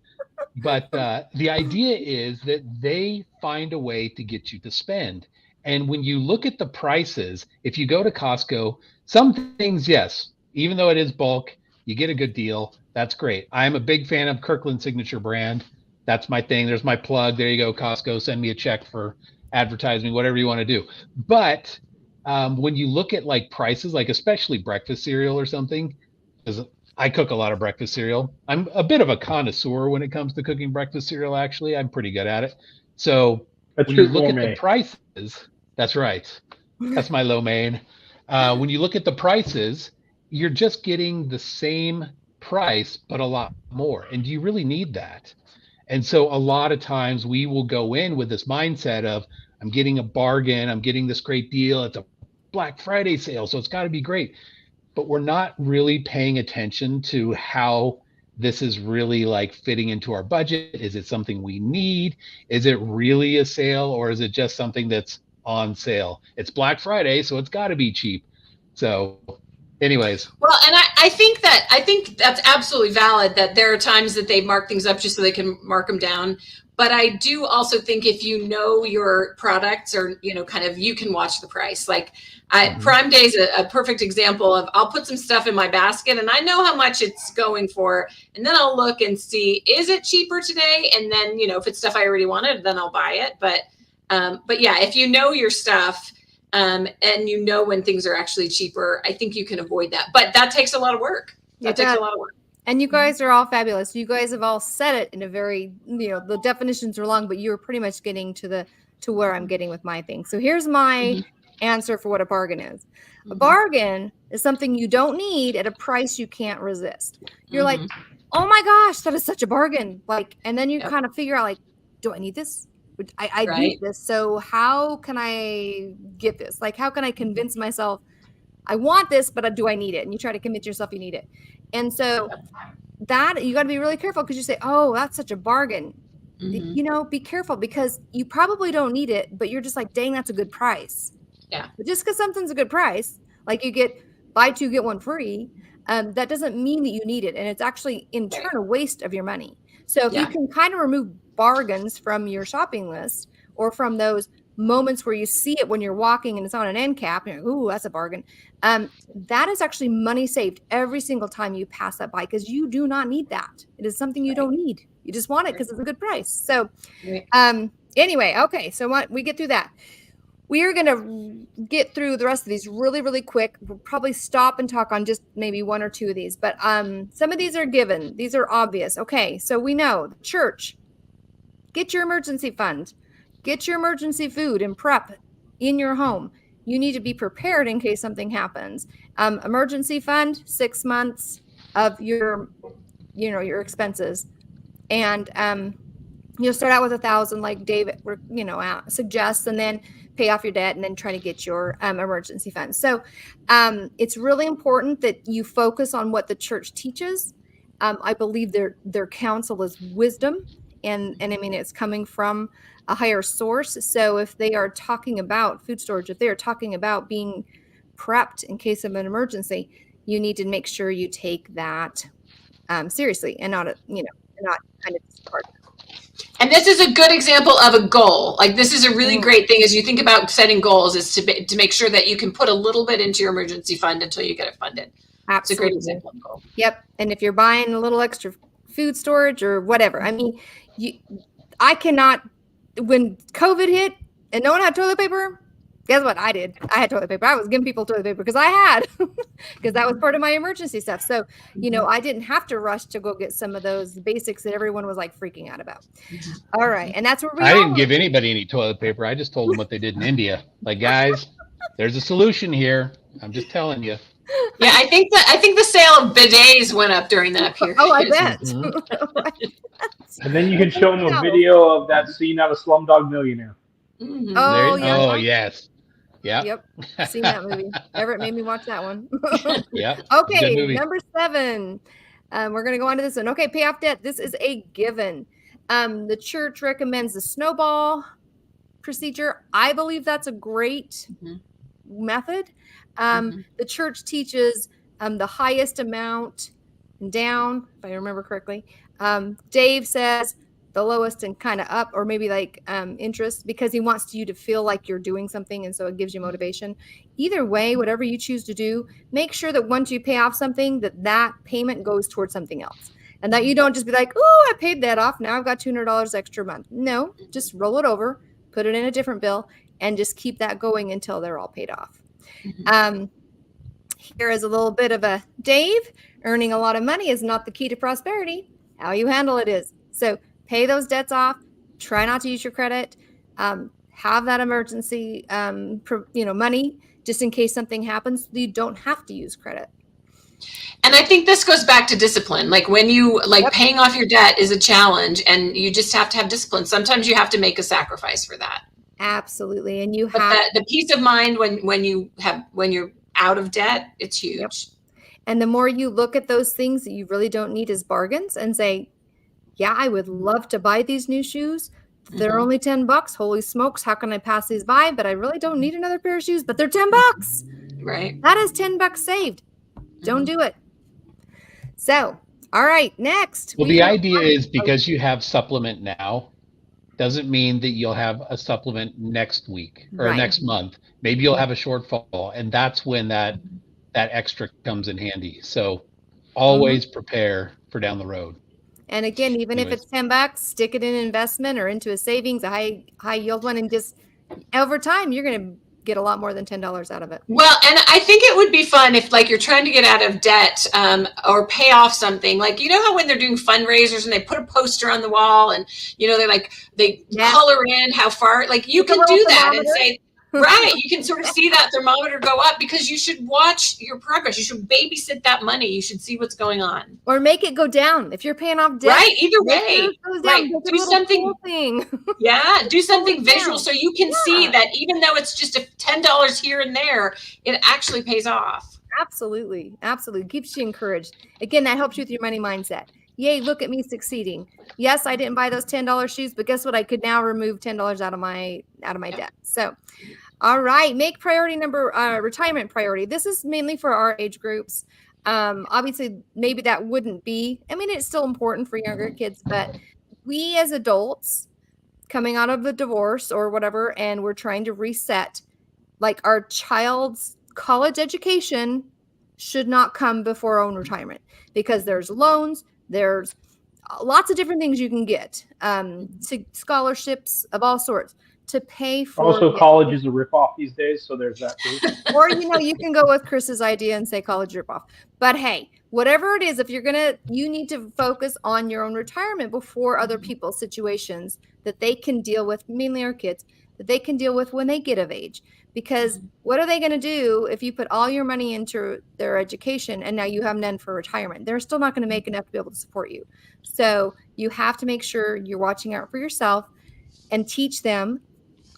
But the idea is that they find a way to get you to spend. And when you look at the prices, if you go to Costco, some things, yes, even though it is bulk, you get a good deal. That's great. I'm a big fan of Kirkland Signature brand. That's my thing. There's my plug. There you go, Costco. Send me a check for advertising, whatever you want to do. But when you look at like prices, like especially breakfast cereal or something, because I cook a lot of breakfast cereal. I'm a bit of a connoisseur when it comes to cooking breakfast cereal, actually. I'm pretty good at it. So when you look at the prices, that's right. That's my lo mein. When you look at the prices, you're just getting the same price, but a lot more. And do you really need that? And so a lot of times we will go in with this mindset of, I'm getting a bargain, I'm getting this great deal, it's a Black Friday sale, so it's got to be great. But we're not really paying attention to how this is really like fitting into our budget. Is it something we need? Is it really a sale, or is it just something that's on sale? It's Black Friday, so it's got to be cheap. So anyways. Well, and I think that's absolutely valid, that there are times that they mark things up just so they can mark them down. But I do also think if you know your products, or, kind of, you can watch the price. Like Prime Day is a perfect example of, I'll put some stuff in my basket and I know how much it's going for. And then I'll look and see, is it cheaper today? And then, if it's stuff I already wanted, then I'll buy it. But yeah, if you know your stuff, and you know when things are actually cheaper, I think you can avoid that. But that takes a lot of work. That takes a lot of work. And you guys are all fabulous. You guys have all said it in a very, the definitions are long, but you're pretty much getting to where I'm getting with my thing. So here's my answer for what a bargain is. A bargain is something you don't need at a price you can't resist. You're like, oh my gosh, that is such a bargain. Like, and then you kind of figure out, like, do I need this? I need this. So how can I get this? Like, how can I convince myself I want this, but do I need it? And you try to convince yourself you need it. And so that you got to be really careful, because you say, oh, that's such a bargain. Be careful, because you probably don't need it, but you're just like, dang, that's a good price. Yeah. But just because something's a good price, like you get buy two, get one free, that doesn't mean that you need it. And it's actually in turn a waste of your money. So if you can kind of remove bargains from your shopping list, or from those moments where you see it when you're walking and it's on an end cap, and you're like, ooh, that's a bargain. That is actually money saved every single time you pass that by, because you do not need that. It is something you don't need. You just want it because it's a good price. So anyway, okay. So we get through that. We are going to get through the rest of these really, really quick. We'll probably stop and talk on just maybe one or two of these, but some of these are given. These are obvious. Okay. So we know the church, get your emergency fund, get your emergency food and prep in your home. You need to be prepared in case something happens. Emergency fund, 6 months of your expenses. And you'll start out with 1,000, like David, suggests, and then pay off your debt, and then try to get your emergency fund. So it's really important that you focus on what the church teaches. I believe their counsel is wisdom, and I mean, it's coming from a higher source. So if they are talking about food storage, if they are talking about being prepped in case of an emergency, you need to make sure you take that seriously, and not kind of discard. And this is a good example of a goal. Like, this is a really great thing as you think about setting goals, is to make sure that you can put a little bit into your emergency fund until you get it funded. Absolutely. It's a great example of a goal. Yep. And if you're buying a little extra food storage or whatever, I mean, I cannot, when COVID hit and no one had toilet paper, guess what I did? I had toilet paper. I was giving people toilet paper because I had, because that was part of my emergency stuff. So, I didn't have to rush to go get some of those basics that everyone was like freaking out about. All right. And that's where I didn't give anybody any toilet paper. I just told them what they did in India. Like, guys, there's a solution here. I'm just telling you. Yeah, I think the sale of bidets went up during that period. Oh, I bet. And then you can show them a video of that scene out of Slumdog Millionaire. Oh, yeah. Oh, yes. Yep. Seen that movie. Everett made me watch that one. Yep. Okay, number 7. We're going to go on to this one. Okay, pay off debt. This is a given. The church recommends the snowball procedure. I believe that's a great method. The church teaches the highest amount down, if I remember correctly. Dave says the lowest and kind of up, or maybe like interest, because he wants you to feel like you're doing something, and so it gives you motivation. Either way, whatever you choose to do, make sure that once you pay off something, that payment goes towards something else, and that you don't just be like, oh, I paid that off, now I've got $200 extra a month. No, just roll it over, put it in a different bill, and just keep that going until they're all paid off. Here is a little bit of a Dave. Earning a lot of money is not the key to prosperity. How you handle it is. So pay those debts off. Try not to use your credit. Have that emergency, money just in case something happens. You don't have to use credit. And I think this goes back to discipline. Like, when you paying off your debt is a challenge, and you just have to have discipline. Sometimes you have to make a sacrifice for that. Absolutely. And you but have the peace of mind when you're out of debt, it's huge. Yep. And the more you look at those things that you really don't need as bargains and say, yeah, I would love to buy these new shoes. They're only $10. Holy smokes. How can I pass these by? But I really don't need another pair of shoes, but they're $10. Right. That is $10 saved. Don't do it. So, all right, next. Well, the idea is, because you have supplement now, doesn't mean that you'll have a supplement next week or next month. Maybe you'll have a shortfall, and that's when that extra comes in handy. So always prepare for down the road. And again, even if it's $10, stick it in an investment or into a savings, a high yield one, and just over time, you're going to get a lot more than $10 out of it. Well, and I think it would be fun if like you're trying to get out of debt or pay off something. Like, you know how when they're doing fundraisers and they put a poster on the wall and, you know, they color in how far, like you can do that and say, right, you can sort of see that thermometer go up because you should watch your progress. You should babysit that money. You should see what's going on. Or make it go down. If you're paying off debt. Right, either way. Right, do something. Thing. Yeah, do something visual so you can see that even though it's just $10 here and there, it actually pays off. Absolutely. Absolutely. Keeps you encouraged. Again, that helps you with your money mindset. Yay, look at me succeeding. Yes, I didn't buy those $10 shoes, but guess what? I could now remove $10 out of my debt. So, all right, make retirement priority. This is mainly for our age groups. Obviously, maybe that wouldn't be, I mean, it's still important for younger kids, but we as adults coming out of a divorce or whatever, and we're trying to reset, like our child's college education should not come before our own retirement because there's loans, there's lots of different things you can get, scholarships of all sorts to pay for. Also, college is a ripoff these days, so there's that too. Or, you know, you can go with Chris's idea and say college ripoff. But hey, whatever it is, if you need to focus on your own retirement before other people's situations that they can deal with, mainly our kids, that they can deal with when they get of age. Because what are they going to do if you put all your money into their education and now you have none for retirement? They're still not going to make enough to be able to support you. So you have to make sure you're watching out for yourself and teach them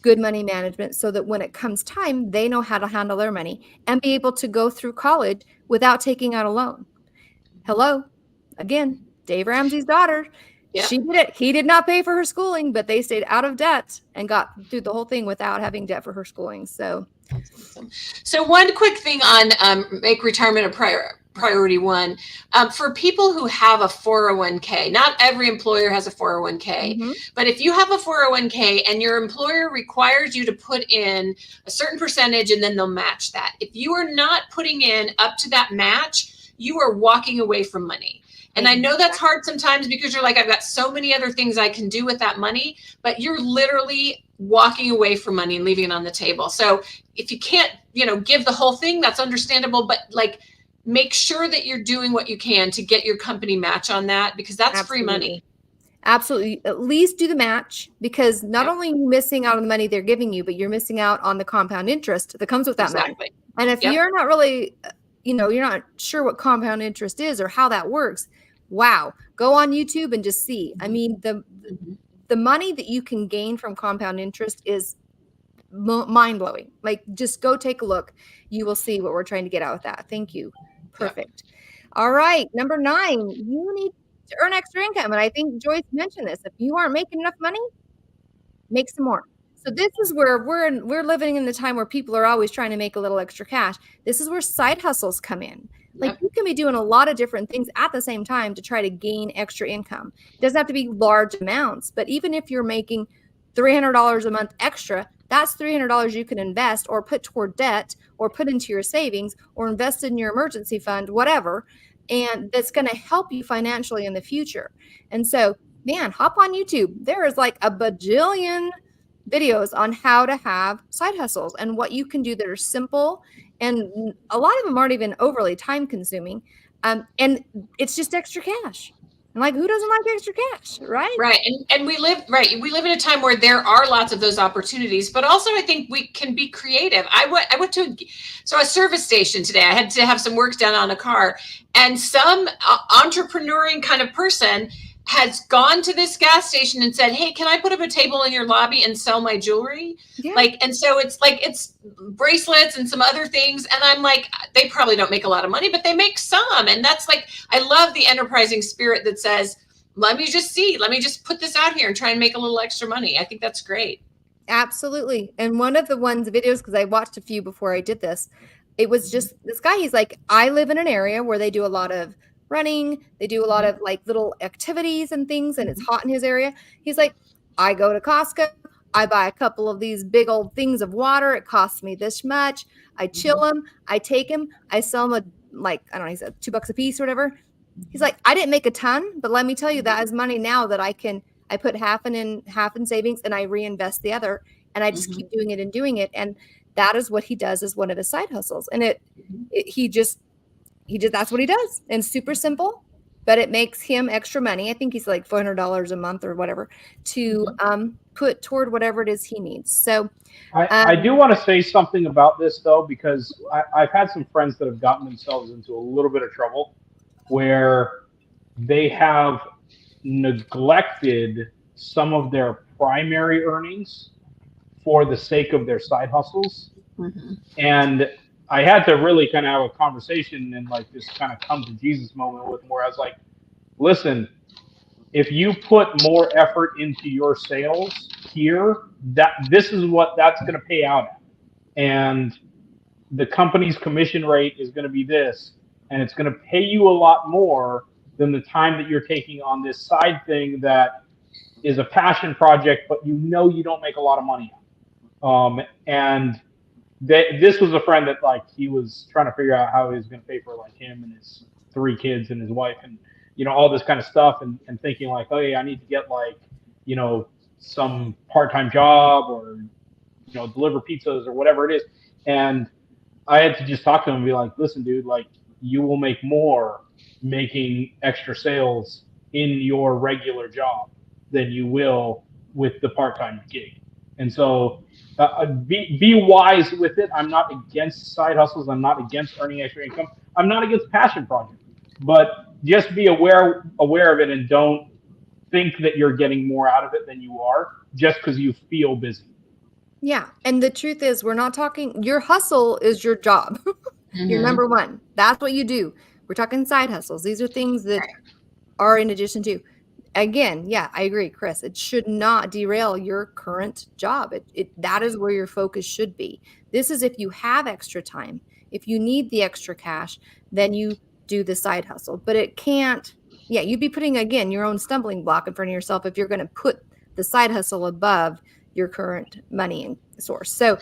good money management so that when it comes time, they know how to handle their money and be able to go through college without taking out a loan. Hello, again, Dave Ramsey's daughter. Yep. She did it. He did not pay for her schooling, but they stayed out of debt and got through the whole thing without having debt for her schooling. So one quick thing on make retirement a priority one. For people who have a 401k, not every employer has a 401k, but if you have a 401k and your employer requires you to put in a certain percentage and then they'll match that. If you are not putting in up to that match, you are walking away from money. And I know that's hard sometimes because you're like, I've got so many other things I can do with that money, but you're literally walking away from money and leaving it on the table. So if you can't, give the whole thing, that's understandable, but like make sure that you're doing what you can to get your company match on that because that's free money. Absolutely. At least do the match because not only are you missing out on the money they're giving you, but you're missing out on the compound interest that comes with that money. And if you're not really, you're not sure what compound interest is or how that works, wow, go on YouTube and just see. I mean, the money that you can gain from compound interest is mind-blowing. Like, just go take a look. You will see what we're trying to get out with that. Thank you. Perfect. All right. Number 9, you need to earn extra income. And I think Joyce mentioned this. If you aren't making enough money, make some more. So this is where we're living in the time where people are always trying to make a little extra cash. This is where side hustles come in. Like you can be doing a lot of different things at the same time to try to gain extra income. It doesn't have to be large amounts, but even if you're making $300 a month extra, that's $300 you can invest or put toward debt or put into your savings or invest in your emergency fund, whatever. And that's going to help you financially in the future. And so, man, hop on YouTube. There is like a bajillion videos on how to have side hustles and what you can do that are simple. And a lot of them aren't even overly time consuming. And it's just extra cash. And like, who doesn't like extra cash, right? Right. And we live in a time where there are lots of those opportunities, but also I think we can be creative. I went to a service station today. I had to have some work done on a car, and some entrepreneuring kind of person has gone to this gas station and said, hey, can I put up a table in your lobby and sell my jewelry? Yeah. And so it's bracelets and some other things. And I'm like, they probably don't make a lot of money, but they make some. And that's I love the enterprising spirit that says, let me just put this out here and try and make a little extra money. I think that's great. Absolutely. And one of the videos, because I watched a few before I did this, it was just this guy, he's like, I live in an area where they do a lot of running. They do a lot of like little activities and things, and it's hot in his area. He's like, I go to Costco. I buy a couple of these big old things of water. It costs me this much. I chill them. I take them. I sell them I don't know, he said $2 a piece or whatever. He's like, I didn't make a ton, but let me tell you, that is money now that I put half in savings and I reinvest the other. And I just keep doing it and doing it. And that is what he does as one of his side hustles. And he just, that's what he does. And super simple, but it makes him extra money. I think he's like $400 a month or whatever to put toward whatever it is he needs. So I do want to say something about this though, because I've had some friends that have gotten themselves into a little bit of trouble where they have neglected some of their primary earnings for the sake of their side hustles. And I had to really kind of have a conversation and like this kind of come to Jesus moment with where I was like, listen, if you put more effort into your sales here, this is what that's going to pay out at. And the company's commission rate is going to be this, and it's going to pay you a lot more than the time that you're taking on this side thing that is a passion project, but you don't make a lot of money on. And this was a friend that like he was trying to figure out how he was going to pay for like him and his 3 kids and his wife and all this kind of stuff, and thinking like, oh yeah, I need to get like some part-time job or deliver pizzas or whatever it is. And I had to just talk to him and be like, listen, dude, like you will make more making extra sales in your regular job than you will with the part-time gig. And so be wise with it. I'm not against side hustles. I'm not against earning extra income. I'm not against passion projects, but just be aware of it, and don't think that you're getting more out of it than you are just because you feel busy. Yeah. And the truth is, we're not talking, your hustle is your job. Your number one. That's what you do. We're talking side hustles. These are things that are in addition to. Again, yeah, I agree, Chris. It should not derail your current job. That is where your focus should be. This is if you have extra time. If you need the extra cash, then you do the side hustle. But it can't, you'd be putting, again, your own stumbling block in front of yourself if you're going to put the side hustle above your current money source. So,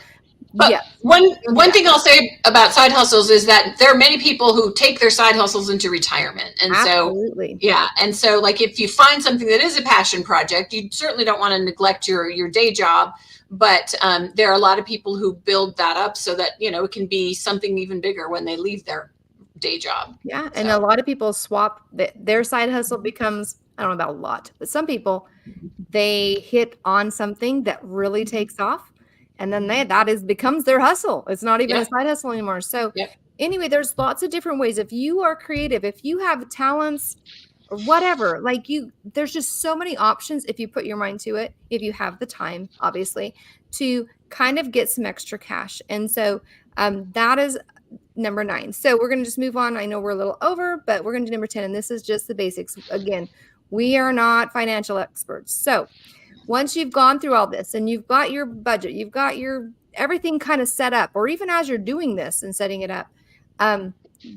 but one thing I'll say about side hustles is that there are many people who take their side hustles into retirement. And absolutely. And so like if you find something that is a passion project, you certainly don't want to neglect your day job. But there are a lot of people who build that up so that, it can be something even bigger when they leave their day job. Yeah. And a lot of people swap their side hustle becomes, I don't know about a lot, but some people, they hit on something that really takes off. And then becomes their hustle. It's not even a side hustle anymore. So anyway, there's lots of different ways. If you are creative, if you have talents or whatever, there's just so many options if you put your mind to it, if you have the time, obviously, to kind of get some extra cash. And so that is number 9. So we're going to just move on. I know we're a little over, but we're going to do number 10. And this is just the basics. Again, we are not financial experts. So once you've gone through all this and you've got your budget, you've got your everything kind of set up, or even as you're doing this and setting it up,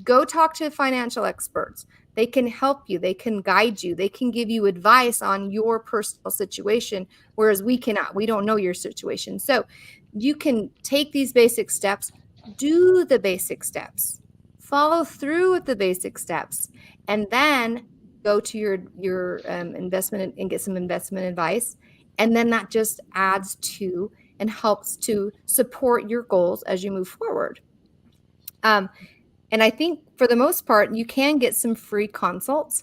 go talk to financial experts. They can help you. They can guide you. They can give you advice on your personal situation, whereas we cannot. We don't know your situation. So you can take these basic steps, do the basic steps, follow through with the basic steps, and then go to your investment and get some investment advice. And then that just adds to and helps to support your goals as you move forward. And I think for the most part, you can get some free consults.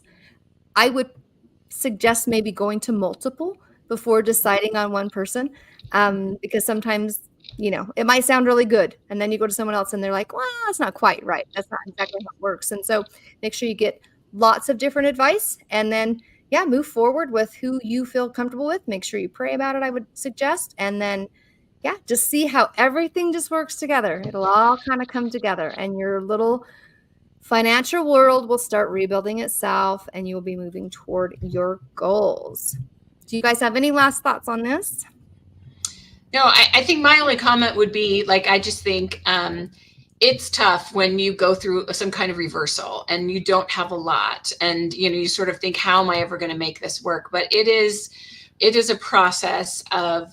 I would suggest maybe going to multiple before deciding on one person, because sometimes, it might sound really good. And then you go to someone else and they're like, well, that's not quite right. That's not exactly how it works. And so make sure you get lots of different advice, and then move forward with who you feel comfortable with. Make sure you pray about it, I would suggest. And then, just see how everything just works together. It'll all kind of come together, and your little financial world will start rebuilding itself, and you'll be moving toward your goals. Do you guys have any last thoughts on this? No, I think my only comment would be, I just think it's tough when you go through some kind of reversal and you don't have a lot, and you sort of think, how am I ever going to make this work? But it is it is a process of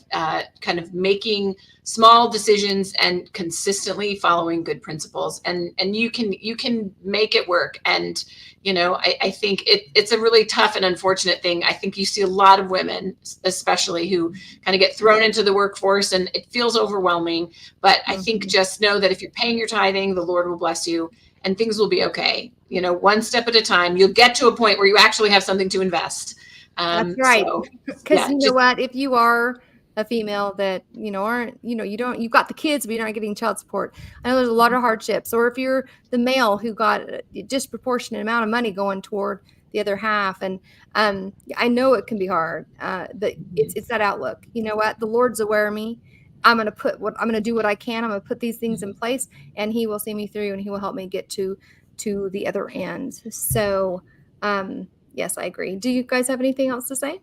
kind of making small decisions and consistently following good principles, and you can make it work. And I think it's a really tough and unfortunate thing. I think you see a lot of women, especially, who kind of get thrown into the workforce, and it feels overwhelming. But I think just know that if you're paying your tithing, the Lord will bless you, and things will be okay. One step at a time. You'll get to a point where you actually have something to invest. That's right. Because yeah, you know what? If you are a female that, aren't, you've got the kids, but you're not getting child support. I know there's a lot of hardships. Or if you're the male who got a disproportionate amount of money going toward the other half. And I know it can be hard, but it's that outlook. You know what? The Lord's aware of me. I'm going to do what I can. I'm going to put these things in place, and he will see me through, and he will help me get to the other end. So, yes, I agree. Do you guys have anything else to say?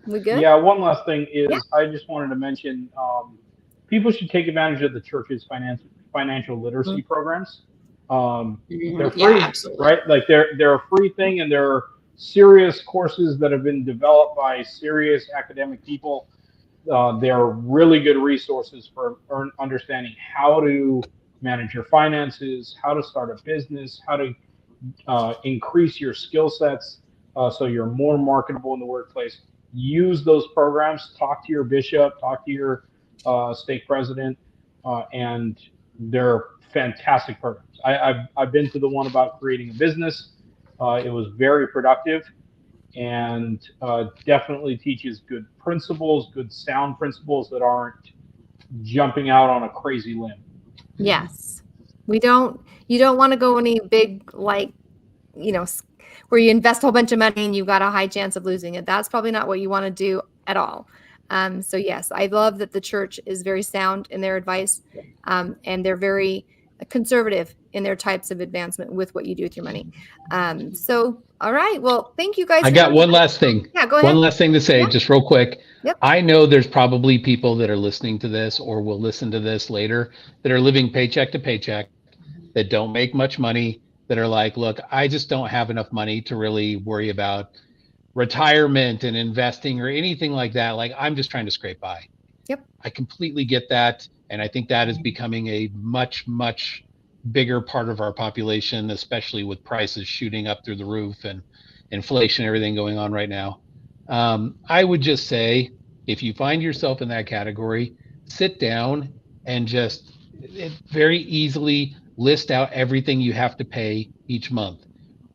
We good? Yeah, one last thing is I just wanted to mention people should take advantage of the church's financial literacy programs. They're free, right? Like they're a free thing, and they're serious courses that have been developed by serious academic people. They're really good resources for understanding how to manage your finances, how to start a business, how to increase your skill sets so you're more marketable in the workplace. Use those programs. Talk to your bishop, talk to your stake president, and they're fantastic programs. I've been to the one about creating a business. It was very productive, and definitely teaches good principles, good sound principles that aren't jumping out on a crazy limb. Yes. You don't want to go any big, where you invest a whole bunch of money and you've got a high chance of losing it. That's probably not what you want to do at all. So yes, I love that the church is very sound in their advice, and they're very conservative in their types of advancement with what you do with your money. So, all right. Well, thank you guys. I got one last thing. Yeah, go ahead. One last thing to say, just real quick. Yep. I know there's probably people that are listening to this or will listen to this later that are living paycheck to paycheck, that don't make much money, that are like, look, I just don't have enough money to really worry about retirement and investing or anything like that. Like, I'm just trying to scrape by. Yep. I completely get that. And I think that is becoming a much, much bigger part of our population, especially with prices shooting up through the roof and inflation, everything going on right now. I would just say, if you find yourself in that category, sit down and just very easily list out everything you have to pay each month.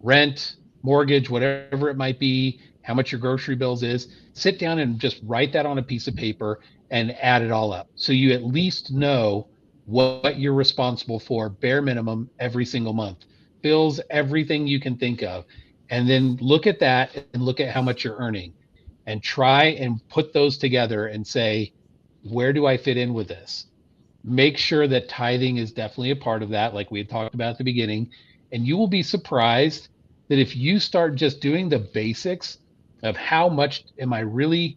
Rent, mortgage, whatever it might be, how much your grocery bills is. Sit down and just write that on a piece of paper and add it all up. So you at least know what you're responsible for, bare minimum, every single month. Bills, everything you can think of. And then look at that and look at how much you're earning. And try and put those together and say, where do I fit in with this? Make sure that tithing is definitely a part of that, like we had talked about at the beginning. And you will be surprised that if you start just doing the basics of how much am I really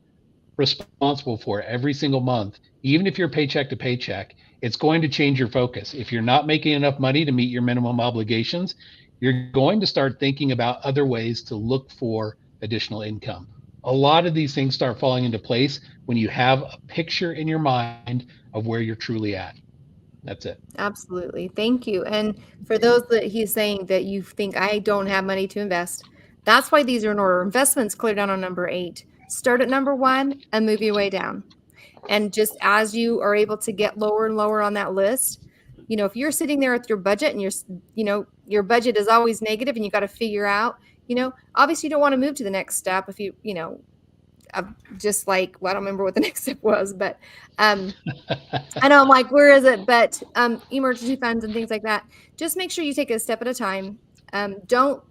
responsible for every single month, even if you're paycheck to paycheck, it's going to change your focus. If you're not making enough money to meet your minimum obligations, you're going to start thinking about other ways to look for additional income. A lot of these things start falling into place when you have a picture in your mind of where you're truly at. That's it. Absolutely. Thank you. And for those that he's saying that you think I don't have money to invest, that's why these are in order. Investments clear down on number 8. Start at number 1 and move your way down. And just as you are able to get lower and lower on that list, if you're sitting there with your budget and your budget is always negative and you got to figure out, obviously you don't want to move to the next step if just like, well, I don't remember what the next step was, but I know I'm like, where is it? But emergency funds and things like that, just make sure you take it a step at a time. Don't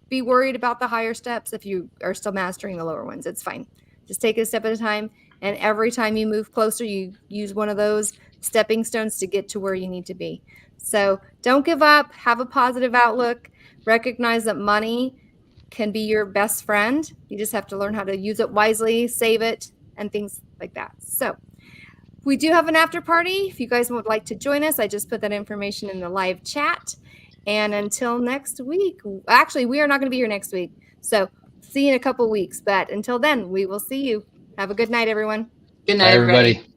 be worried about the higher steps if you are still mastering the lower ones. It's fine. Just take it a step at a time. And every time you move closer, you use one of those stepping stones to get to where you need to be. So don't give up. Have a positive outlook. Recognize that money can be your best friend. You just have to learn how to use it wisely, save it, and things like that. So we do have an after party. If you guys would like to join us, I just put that information in the live chat. And until next week, actually, we are not going to be here next week. So see you in a couple weeks. But until then, we will see you. Have a good night, everyone. Good Bye, night, everybody. everybody.